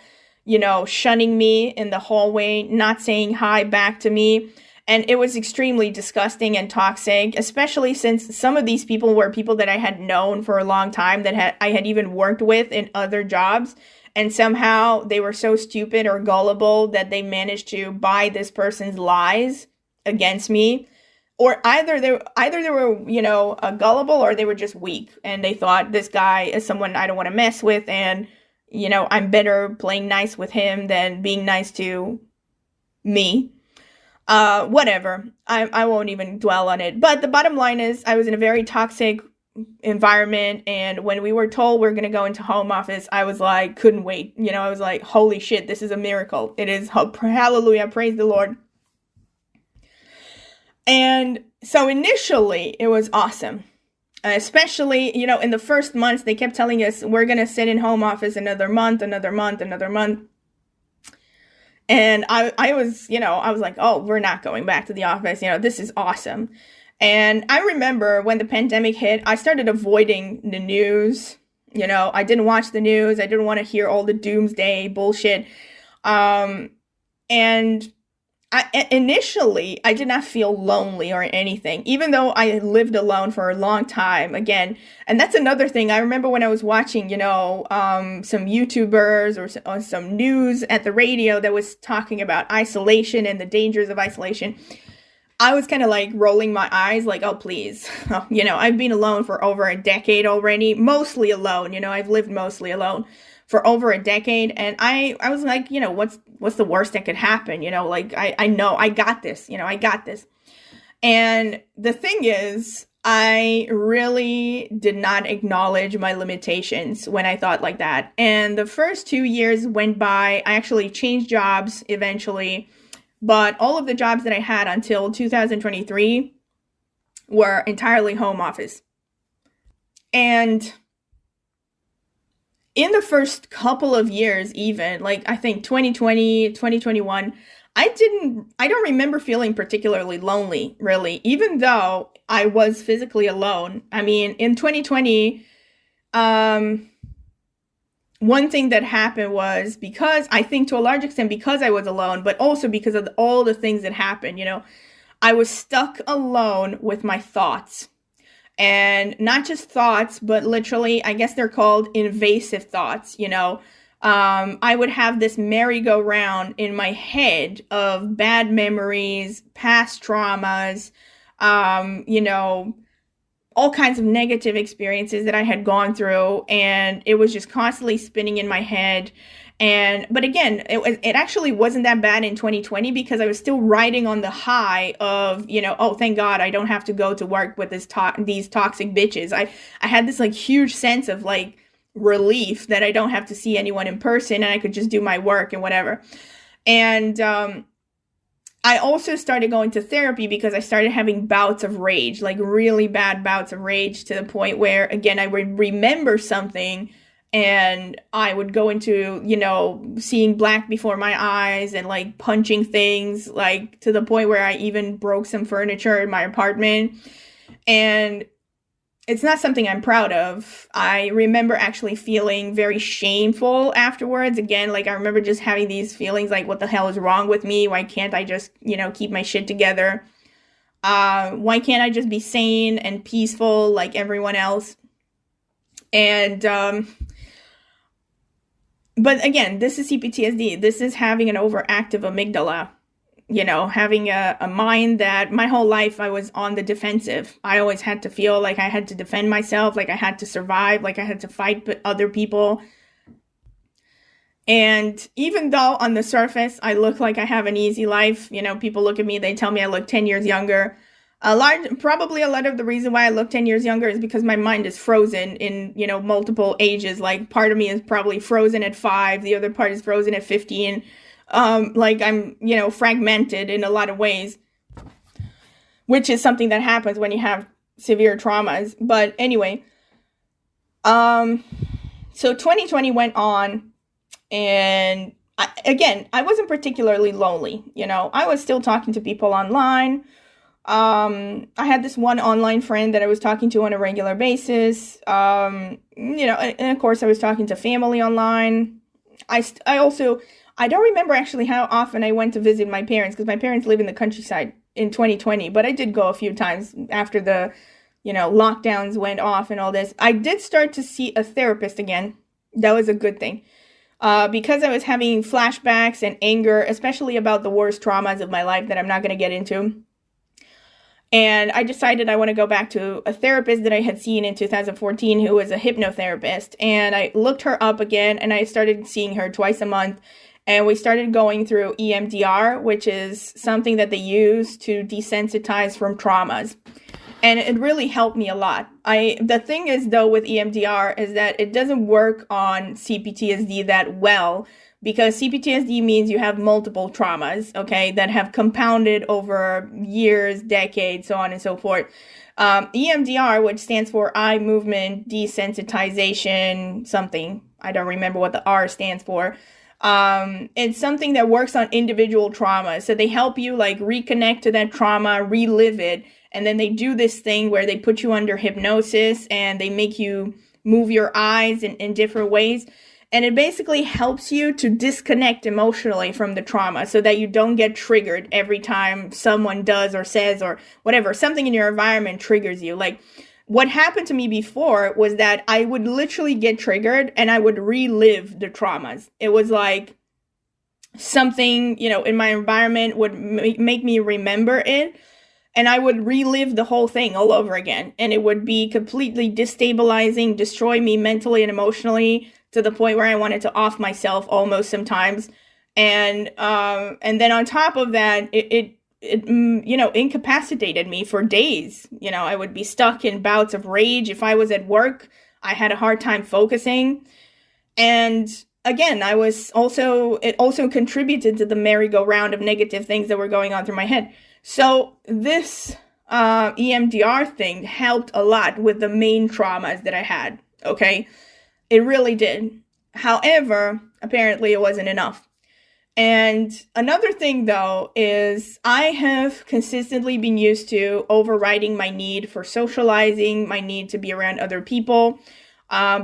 shunning me in the hallway, not saying hi back to me. And it was extremely disgusting and toxic, especially since some of these people were people that I had known for a long time, that I had even worked with in other jobs. And somehow they were so stupid or gullible that they managed to buy this person's lies against me. Or either they were, gullible, or they were just weak. And they thought this guy is someone I don't want to mess with. And, I'm better playing nice with him than being nice to me. Whatever. I won't even dwell on it. But the bottom line is I was in a very toxic environment, and when we were told we're going to go into home office, I was like, couldn't wait. I was like, holy shit, this is a miracle. It is. Hallelujah. Praise the Lord. And so initially it was awesome. Especially, in the first months, they kept telling us we're going to sit in home office another month. And I was like, oh, we're not going back to the office. This is awesome. And I remember when the pandemic hit, I started avoiding the news. I didn't watch the news. I didn't want to hear all the doomsday bullshit. And initially, I did not feel lonely or anything, even though I lived alone for a long time. Again, and that's another thing. I remember when I was watching, some YouTubers or some news at the radio that was talking about isolation and the dangers of isolation. I was kind of like rolling my eyes like, oh, please. I've been alone for over a decade already, mostly alone. I've lived mostly alone for over a decade. And I was like, what's the worst that could happen? I know I got this, I got this. And the thing is, I really did not acknowledge my limitations when I thought like that. And the first 2 years went by. I actually changed jobs eventually. but all of the jobs that I had until 2023 were entirely home office. And in the first couple of years, even, like, I think 2020, 2021, I don't remember feeling particularly lonely, really, even though I was physically alone. I mean, in 2020, one thing that happened was, because I think to a large extent because I was alone, but also because of all the things that happened, I was stuck alone with my thoughts. And not just thoughts, but literally, I guess they're called invasive thoughts, I would have this merry-go-round in my head of bad memories, past traumas, all kinds of negative experiences that I had gone through, and it was just constantly spinning in my head. But again, it actually wasn't that bad in 2020 because I was still riding on the high of, oh, thank God I don't have to go to work with these toxic bitches. I had this like huge sense of like relief that I don't have to see anyone in person and I could just do my work and whatever. And I also started going to therapy because I started having bouts of rage, like really bad bouts of rage, to the point where, again, I would remember something and I would go into, seeing black before my eyes and like punching things, like to the point where I even broke some furniture in my apartment. And it's not something I'm proud of. I remember actually feeling very shameful afterwards. Again, like I remember just having these feelings like, what the hell is wrong with me? Why can't I just, keep my shit together? Why can't I just be sane and peaceful like everyone else? And, but again, this is cptsd. This is having an overactive amygdala. Having a mind that my whole life I was on the defensive. I always had to feel like I had to defend myself, like I had to survive, like I had to fight other people. And even though on the surface I look like I have an easy life, people look at me, they tell me I look 10 years younger. Probably a lot of the reason why I look 10 years younger is because my mind is frozen in, multiple ages. Like part of me is probably frozen at 5, the other part is frozen at 15. Like I'm, fragmented in a lot of ways, which is something that happens when you have severe traumas. But anyway, so 2020 went on, and I wasn't particularly lonely. I was still talking to people online. I had this one online friend that I was talking to on a regular basis. And of course I was talking to family online. I don't remember actually how often I went to visit my parents, because my parents live in the countryside in 2020, but I did go a few times after the, lockdowns went off and all this. I did start to see a therapist again. That was a good thing. Because I was having flashbacks and anger, especially about the worst traumas of my life that I'm not going to get into. And I decided I want to go back to a therapist that I had seen in 2014 who was a hypnotherapist. And I looked her up again, and I started seeing her twice a month. And we started going through EMDR, which is something that they use to desensitize from traumas. And it really helped me a lot. The thing is, though, with EMDR is that it doesn't work on CPTSD that well, because CPTSD means you have multiple traumas, okay, that have compounded over years, decades, so on and so forth. EMDR, which stands for eye movement desensitization something, I don't remember what the R stands for. It's something that works on individual traumas. So they help you like reconnect to that trauma, relive it. And then they do this thing where they put you under hypnosis and they make you move your eyes in different ways. And it basically helps you to disconnect emotionally from the trauma so that you don't get triggered every time someone does or says or whatever, something in your environment triggers you. Like what happened to me before was that I would literally get triggered and I would relive the traumas. It was like something, in my environment would make me remember it. And I would relive the whole thing all over again. And it would be completely destabilizing, destroy me mentally and emotionally to the point where I wanted to off myself almost sometimes. And then on top of that, it incapacitated me for days. I would be stuck in bouts of rage. If I was at work, I had a hard time focusing. And again, it also contributed to the merry-go-round of negative things that were going on through my head. So this EMDR thing helped a lot with the main traumas that I had, okay? It really did. However, apparently it wasn't enough. And another thing, though, is I have consistently been used to overriding my need for socializing, my need to be around other people,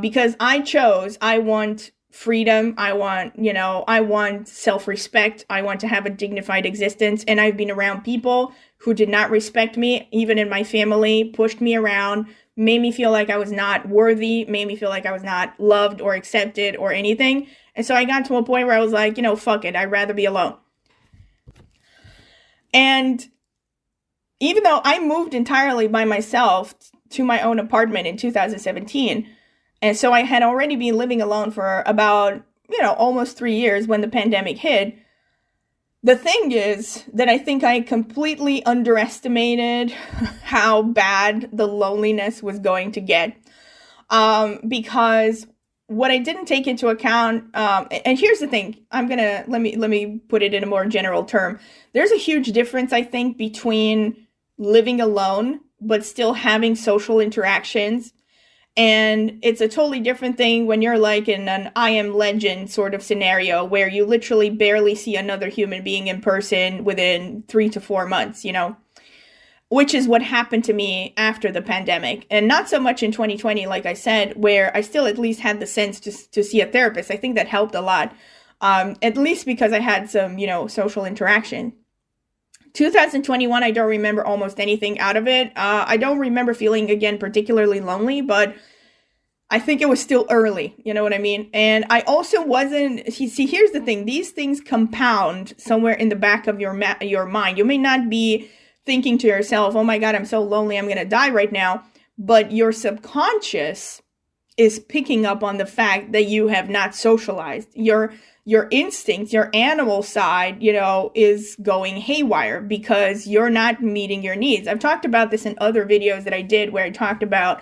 because I want freedom, I want self-respect, I want to have a dignified existence, and I've been around people who did not respect me, even in my family, pushed me around, made me feel like I was not worthy, made me feel like I was not loved or accepted or anything. And so I got to a point where I was like, fuck it, I'd rather be alone. And even though I moved entirely by myself to my own apartment in 2017, and so I had already been living alone for about, almost 3 years when the pandemic hit, the thing is that I think I completely underestimated how bad the loneliness was going to get. Because what I didn't take into account, and here's the thing, let me put it in a more general term. There's a huge difference, I think, between living alone, but still having social interactions. And it's a totally different thing when you're like in an I Am Legend sort of scenario where you literally barely see another human being in person within 3 to 4 months, which is what happened to me after the pandemic. And not so much in 2020, like I said, where I still at least had the sense to see a therapist. I think that helped a lot, at least because I had some, social interaction. 2021, I don't remember almost anything out of it. I don't remember feeling, again, particularly lonely, but I think it was still early, you know what I mean? And I also wasn't, see, here's the thing, these things compound somewhere in the back of your mind. You may not be thinking to yourself, oh my God, I'm so lonely, I'm going to die right now. But your subconscious is picking up on the fact that you have not socialized. Your instincts, your animal side, is going haywire because you're not meeting your needs. I've talked about this in other videos that I did where I talked about,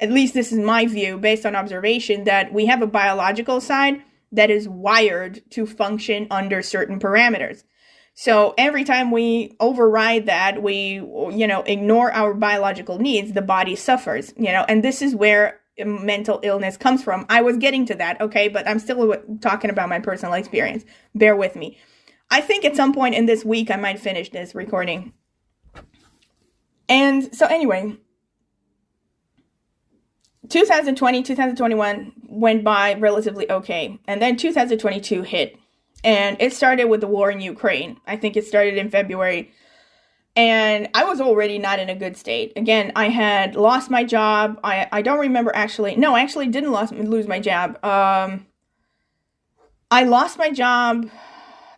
at least this is my view based on observation, that we have a biological side that is wired to function under certain parameters. So every time we override that, we, ignore our biological needs, the body suffers, and this is where mental illness comes from. I was getting to that, okay, but I'm still talking about my personal experience. Bear with me. I think at some point in this week, I might finish this recording. And so anyway, 2020, 2021 went by relatively okay. And then 2022 hit. And it started with the war in Ukraine. I think it started in February. And I was already not in a good state. Again, I had lost my job. I don't remember actually. No, I actually didn't lose my job. I lost my job,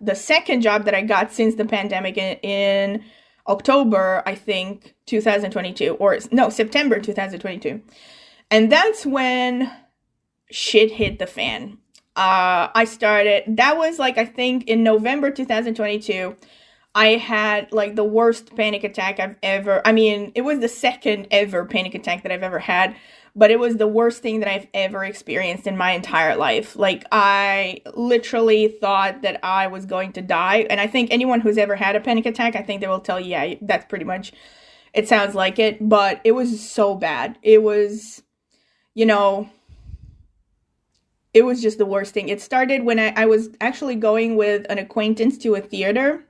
the second job that I got since the pandemic in October, I think, 2022. September 2022. And that's when shit hit the fan. That was I think in November 2022. I had the worst panic attack it was the second ever panic attack that I've ever had, but it was the worst thing that I've ever experienced in my entire life. I literally thought that I was going to die. And I think anyone who's ever had a panic attack, I think they will tell you, yeah, that's pretty much, it sounds like it, but it was so bad. It was, it was just the worst thing. It started when I was actually going with an acquaintance to a theater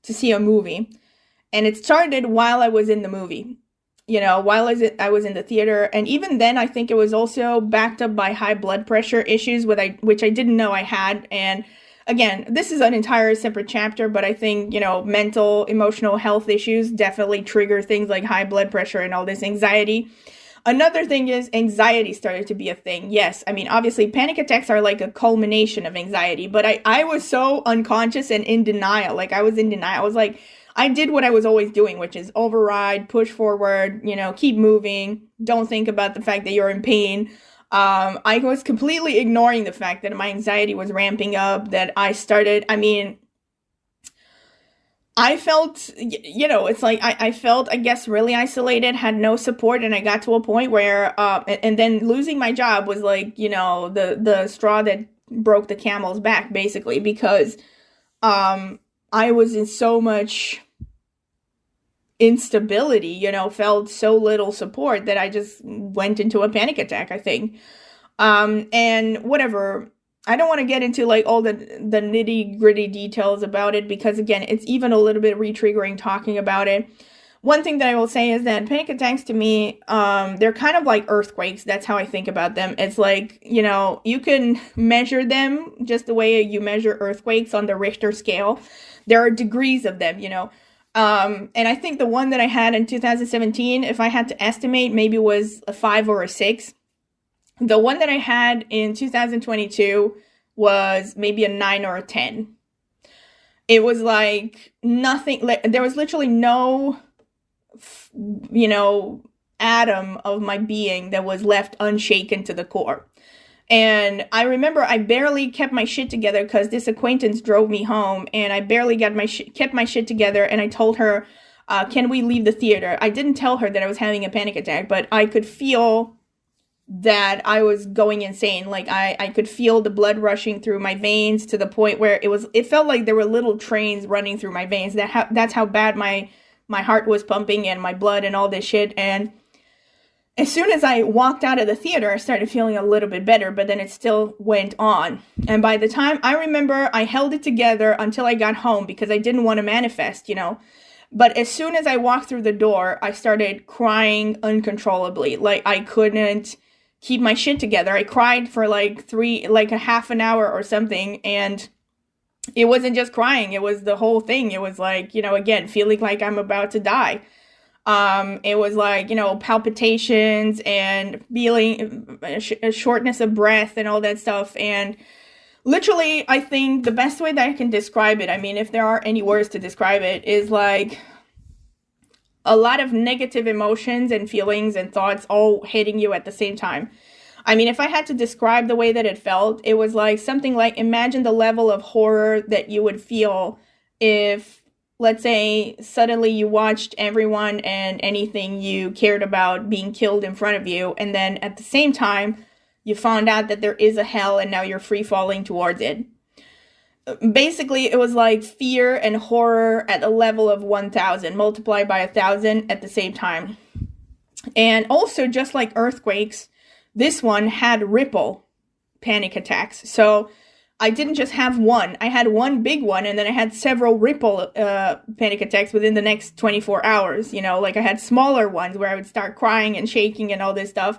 to see a movie. And it started while I was in the movie, while I was in the theater. And even then, I think it was also backed up by high blood pressure issues, which I didn't know I had. And again, this is an entire separate chapter, but I think, mental, emotional health issues definitely trigger things like high blood pressure and all this anxiety. Another thing is anxiety started to be a thing. Yes, obviously panic attacks are a culmination of anxiety, but I was so unconscious and in denial. I was in denial. I was I did what I was always doing, which is override, push forward, keep moving. Don't think about the fact that you're in pain. I was completely ignoring the fact that my anxiety was ramping up, that I started, I felt, I felt, I guess, really isolated, had no support, and I got to a point where, and then losing my job was the straw that, broke the camel's back, basically, because I was in so much instability, you know, felt so little support that I just went into a panic attack, I think. And whatever, I don't want to get into like all the nitty gritty details about it, because again, it's even a little bit re-triggering talking about it. One thing that I will say is that panic attacks to me, they're kind of like earthquakes. That's how I think about them. It's like, you know, you can measure them just the way you measure earthquakes on the Richter scale. There are degrees of them, you know. And I think the one that I had in 2017, if I had to estimate, maybe was a 5 or a 6. The one that I had in 2022 was maybe a 9 or a 10. It was like nothing, like there was literally no, you know, atom of my being that was left unshaken to the core. And I remember I barely kept my shit together because this acquaintance drove me home, and I barely kept my shit together, and I told her, can we leave the theater? I didn't tell her that I was having a panic attack, but I could feel that I was going insane. Like I could feel the blood rushing through my veins to the point where it felt like there were little trains running through my veins. That's how bad my heart was pumping and my blood and all this shit. And as soon as I walked out of the theater, I started feeling a little bit better, but then it still went on. And by the time, I remember I held it together until I got home because I didn't want to manifest, you know. But as soon as I walked through the door, I started crying uncontrollably. Like I couldn't keep my shit together. I cried for like a half an hour or something, and it wasn't just crying, it was the whole thing. It was like, you know, again, feeling like I'm about to die. It was like, you know, palpitations and feeling a shortness of breath and all that stuff. And literally, I think the best way that I can describe it, I mean, if there are any words to describe it, is like a lot of negative emotions and feelings and thoughts all hitting you at the same time. I mean, if I had to describe the way that it felt, it was like something like, imagine the level of horror that you would feel if, let's say, suddenly you watched everyone and anything you cared about being killed in front of you, and then at the same time, you found out that there is a hell and now you're free falling towards it. Basically, it was like fear and horror at a level of 1,000, multiplied by 1,000 at the same time. And also, just like earthquakes, this one had ripple panic attacks. So I didn't just have one. I had one big one, and then I had several ripple panic attacks within the next 24 hours. You know, like I had smaller ones where I would start crying and shaking and all this stuff.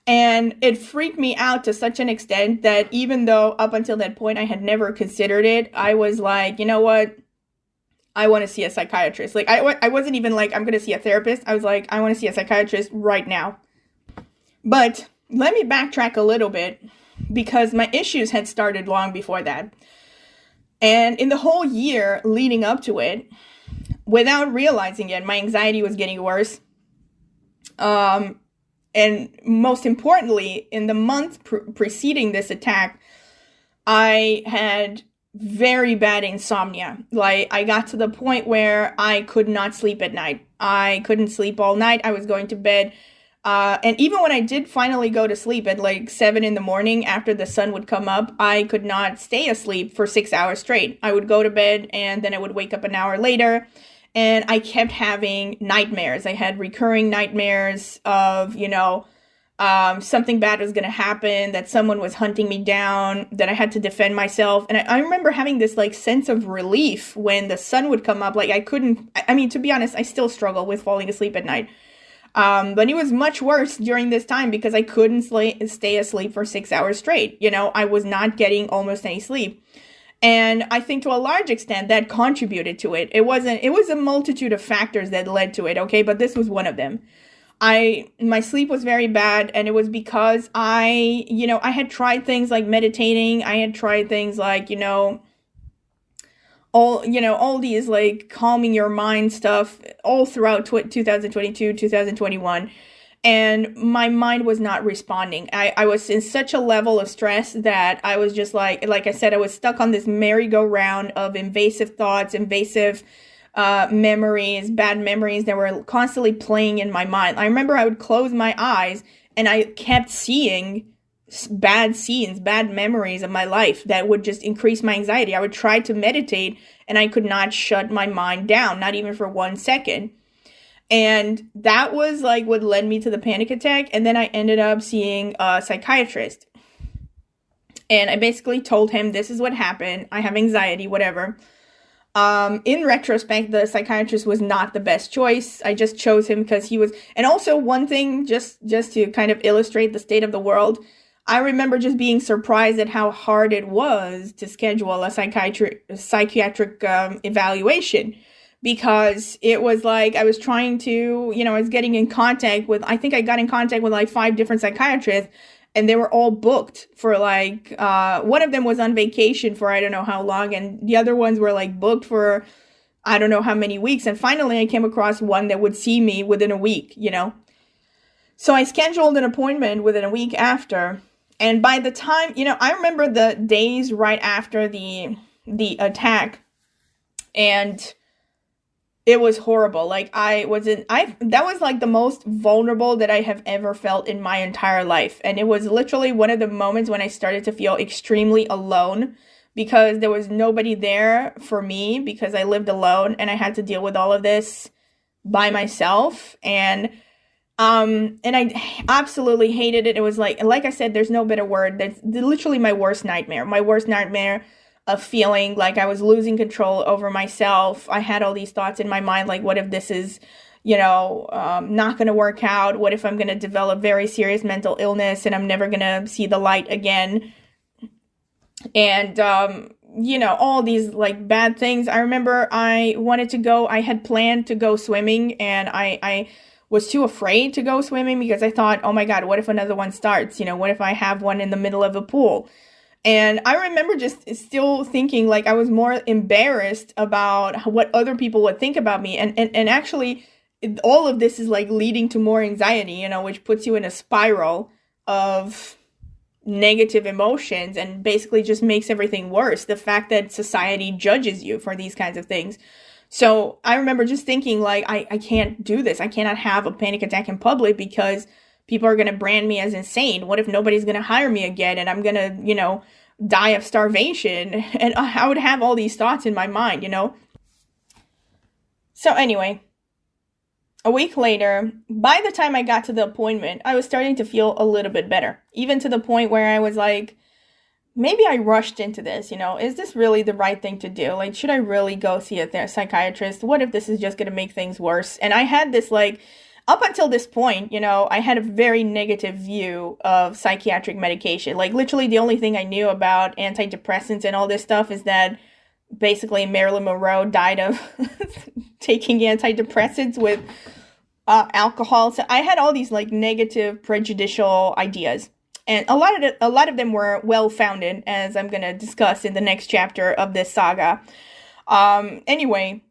And it freaked me out to such an extent that even though up until that point I had never considered it, I was like, you know what? I want to see a psychiatrist. Like, I wasn't even like, I'm going to see a therapist. I was like, I want to see a psychiatrist right now. But let me backtrack a little bit, because my issues had started long before that. And in the whole year leading up to it, without realizing it, my anxiety was getting worse. And most importantly, in the month preceding this attack, I had very bad insomnia. Like, I got to the point where I could not sleep at night. I couldn't sleep all night. I was going to bed. And even when I did finally go to sleep at like 7 in the morning after the sun would come up, I could not stay asleep for 6 hours straight. I would go to bed and then I would wake up an hour later. And I kept having nightmares. I had recurring nightmares of, you know, something bad was going to happen, that someone was hunting me down, that I had to defend myself. And I remember having this like sense of relief when the sun would come up. Like I mean, to be honest, I still struggle with falling asleep at night. But it was much worse during this time because I couldn't stay asleep for 6 hours straight. You know, I was not getting almost any sleep. And I think to a large extent that contributed to it. It was a multitude of factors that led to it, okay? But this was one of them. My sleep was very bad, and it was because I had tried things like meditating. I had tried things like, all these like calming your mind stuff all throughout 2022, 2021. And my mind was not responding. I was in such a level of stress that I was just like I said, I was stuck on this merry-go-round of invasive thoughts, invasive memories, bad memories that were constantly playing in my mind. I remember I would close my eyes and I kept seeing bad scenes, bad memories of my life that would just increase my anxiety. I would try to meditate and I could not shut my mind down, not even for 1 second. And that was like what led me to the panic attack. And then I ended up seeing a psychiatrist. And I basically told him, this is what happened. I have anxiety, whatever. In retrospect, the psychiatrist was not the best choice. I just chose him because he was, and also one thing, just to kind of illustrate the state of the world, I remember just being surprised at how hard it was to schedule a psychiatric evaluation, because it was like I was trying to, I was getting in contact with, I think I got in contact with like 5 different psychiatrists, and they were all booked for like, one of them was on vacation for I don't know how long, and the other ones were like booked for I don't know how many weeks. And finally I came across one that would see me within a week, So I scheduled an appointment within a week after. And by the time, I remember the days right after the attack, and it was horrible. Like that was like the most vulnerable that I have ever felt in my entire life. And it was literally one of the moments when I started to feel extremely alone, because there was nobody there for me, because I lived alone and I had to deal with all of this by myself. And I absolutely hated it. It was like I said, there's no better word. That's literally my worst nightmare. My worst nightmare of feeling like I was losing control over myself. I had all these thoughts in my mind, like, what if this is, not going to work out? What if I'm going to develop very serious mental illness and I'm never going to see the light again? And, all these like bad things. I remember I had planned to go swimming, and I was too afraid to go swimming because I thought, oh my God, what if another one starts? What if I have one in the middle of a pool? And I remember just still thinking like I was more embarrassed about what other people would think about me. And actually, all of this is like leading to more anxiety, which puts you in a spiral of negative emotions and basically just makes everything worse. The fact that society judges you for these kinds of things. So I remember just thinking like, I can't do this. I cannot have a panic attack in public because people are going to brand me as insane. What if nobody's going to hire me again and I'm going to, die of starvation? And I would have all these thoughts in my mind, So anyway, a week later, by the time I got to the appointment, I was starting to feel a little bit better. Even to the point where I was like, maybe I rushed into this, is this really the right thing to do? Like, should I really go see a psychiatrist? What if this is just going to make things worse? And I had this like, up until this point, I had a very negative view of psychiatric medication. Like, literally the only thing I knew about antidepressants and all this stuff is that basically Marilyn Monroe died of taking antidepressants with alcohol. So I had all these like negative, prejudicial ideas. And a lot of them were well-founded, as I'm going to discuss in the next chapter of this saga. Anyway,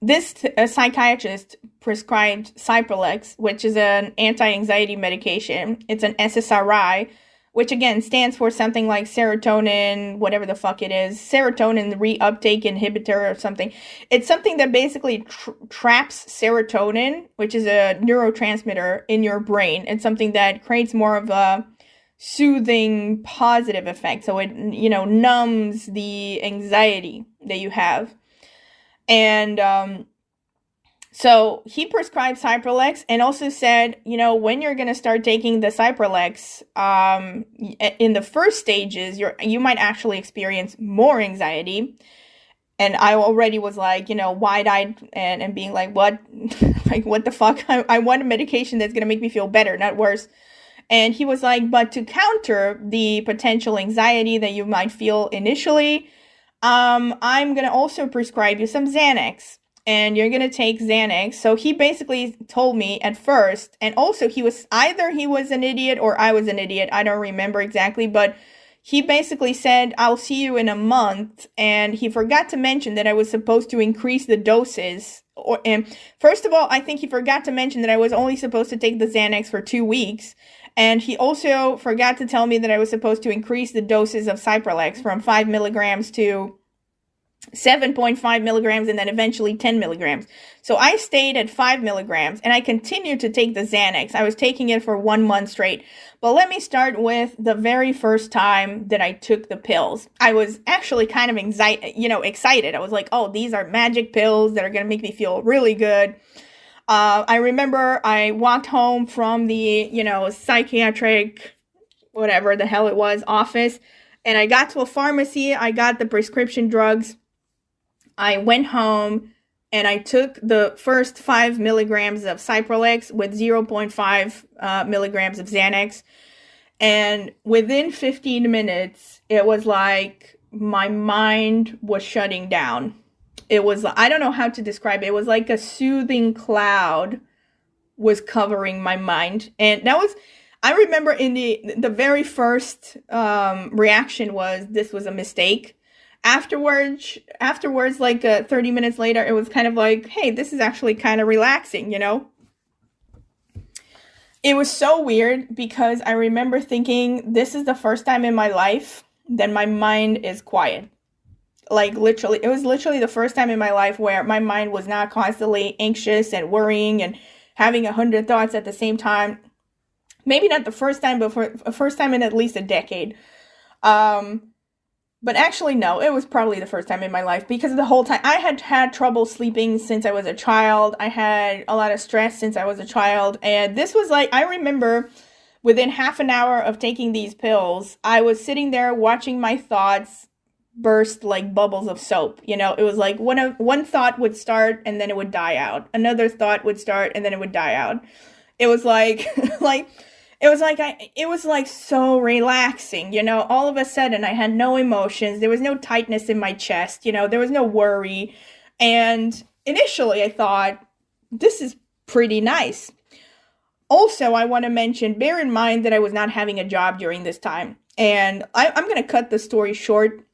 this psychiatrist prescribed Cipralex, which is an anti-anxiety medication. It's an SSRI, which again stands for something like serotonin, whatever the fuck it is, serotonin reuptake inhibitor or something. It's something that basically traps serotonin, which is a neurotransmitter in your brain. It's something that creates more of a soothing, positive effect. So it, numbs the anxiety that you have. And so he prescribed Cipralex and also said, when you're going to start taking the Cipralex, in the first stages, you might actually experience more anxiety. And I already was like, wide-eyed and being like, what? Like, what the fuck? I want a medication that's going to make me feel better, not worse. And he was like, but to counter the potential anxiety that you might feel initially, I'm going to also prescribe you some Xanax, and you're going to take Xanax. So he basically told me at first, and also he was an idiot or I was an idiot. I don't remember exactly, but he basically said, I'll see you in a month. And he forgot to mention that I was supposed to increase the doses. And first of all, I think he forgot to mention that I was only supposed to take the Xanax for 2 weeks. And he also forgot to tell me that I was supposed to increase the doses of Cipralex from 5 milligrams to 7.5 milligrams, and then eventually 10 milligrams. So I stayed at 5 milligrams, and I continued to take the Xanax. I was taking it for 1 month straight. But let me start with the very first time that I took the pills. I was actually kind of excited. I was like, oh, these are magic pills that are going to make me feel really good. I remember I walked home from the, psychiatric, whatever the hell it was, office, and I got to a pharmacy. I got the prescription drugs. I went home and I took the first 5 milligrams of Cipralex with 0.5 milligrams of Xanax. And within 15 minutes, it was like my mind was shutting down. It was, I don't know how to describe it. It was like a soothing cloud was covering my mind. And that was, I remember in the very first reaction was, this was a mistake. Afterwards, like 30 minutes later, it was kind of like, hey, this is actually kind of relaxing, It was so weird because I remember thinking, this is the first time in my life that my mind is quiet. Like literally, it was literally the first time in my life where my mind was not constantly anxious and worrying and having 100 thoughts at the same time. Maybe not the first time, but for the first time in at least a decade. But actually, no, it was probably the first time in my life because the whole time I had trouble sleeping since I was a child. I had a lot of stress since I was a child. And this was like, I remember within half an hour of taking these pills, I was sitting there watching my thoughts burst like bubbles of soap. It was like one thought would start and then it would die out. Another thought would start and then it would die out. It was like, it was like so relaxing, all of a sudden I had no emotions. There was no tightness in my chest, there was no worry. And initially I thought, this is pretty nice. Also, I want to mention, bear in mind that I was not having a job during this time. And I'm going to cut the story short.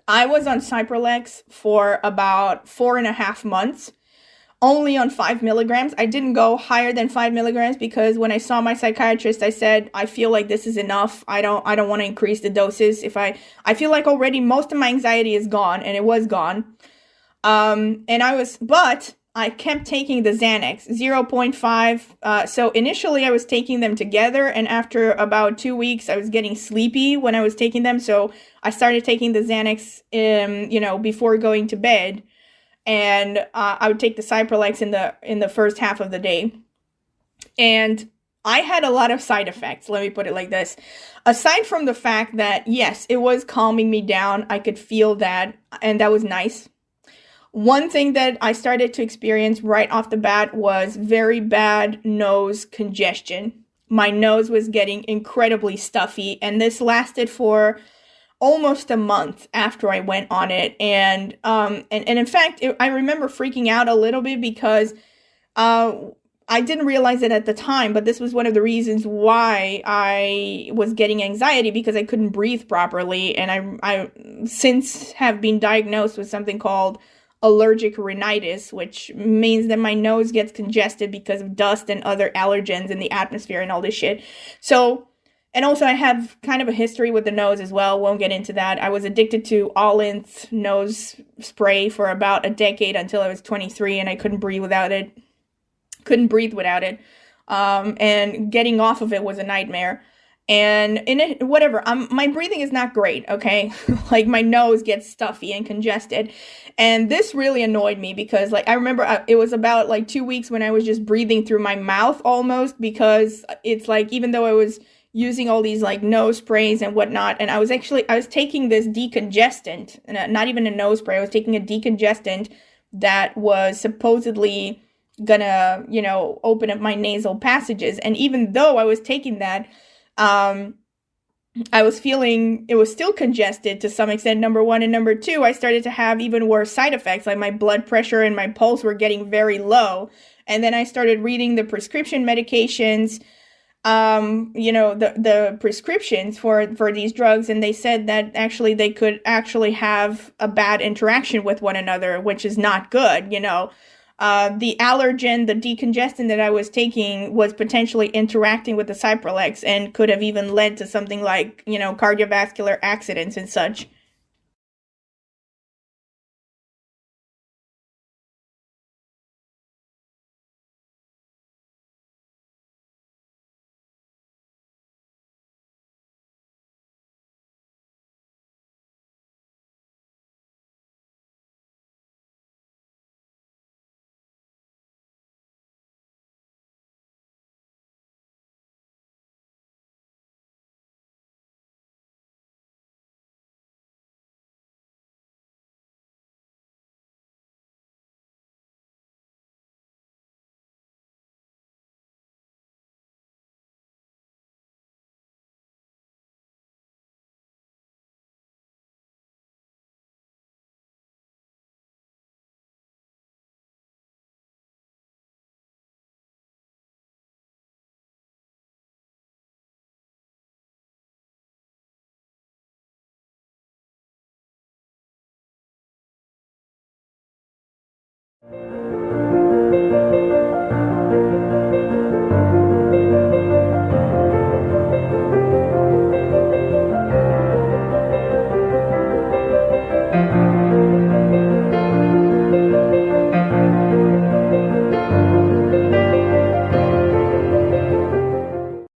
I was on Cipralex for about 4.5 months. Only on 5 milligrams. I didn't go higher than 5 milligrams because when I saw my psychiatrist, I said, I feel like this is enough. I don't want to increase the doses. I feel like already most of my anxiety is gone, and it was gone. But I kept taking the Xanax, 0.5. So initially I was taking them together, and after about 2 weeks, I was getting sleepy when I was taking them. So I started taking the Xanax, before going to bed. And I would take the Cipralex in the first half of the day. And I had a lot of side effects, let me put it like this. Aside from the fact that, yes, it was calming me down, I could feel that, and that was nice. One thing that I started to experience right off the bat was very bad nose congestion. My nose was getting incredibly stuffy, and this lasted for almost a month after I went on it. And in fact, I remember freaking out a little bit because I didn't realize it at the time, but this was one of the reasons why I was getting anxiety, because I couldn't breathe properly. And I since have been diagnosed with something called allergic rhinitis, which means that my nose gets congested because of dust and other allergens in the atmosphere and all this shit. So, and also I have kind of a history with the nose as well. Won't get into that. I was addicted to All-Inth nose spray for about a decade until I was 23, and I couldn't breathe without it. And getting off of it was a nightmare. And in it, whatever, my breathing is not great, okay? Like, my nose gets stuffy and congested. And this really annoyed me because, like, I remember it was about, like, 2 weeks when I was just breathing through my mouth almost, because it's like, even though I was using all these, like, nose sprays and whatnot, and I was taking this decongestant, not even a nose spray, I was taking a decongestant that was supposedly gonna, open up my nasal passages. And even though I was taking that, I was feeling it was still congested to some extent, number one. And number two, I started to have even worse side effects, like my blood pressure and my pulse were getting very low. And then I started reading the prescription medications, the prescriptions for these drugs, and they said that actually they could actually have a bad interaction with one another, which is not good, The allergen, the decongestant that I was taking was potentially interacting with the Cipralex and could have even led to something like, cardiovascular accidents and such.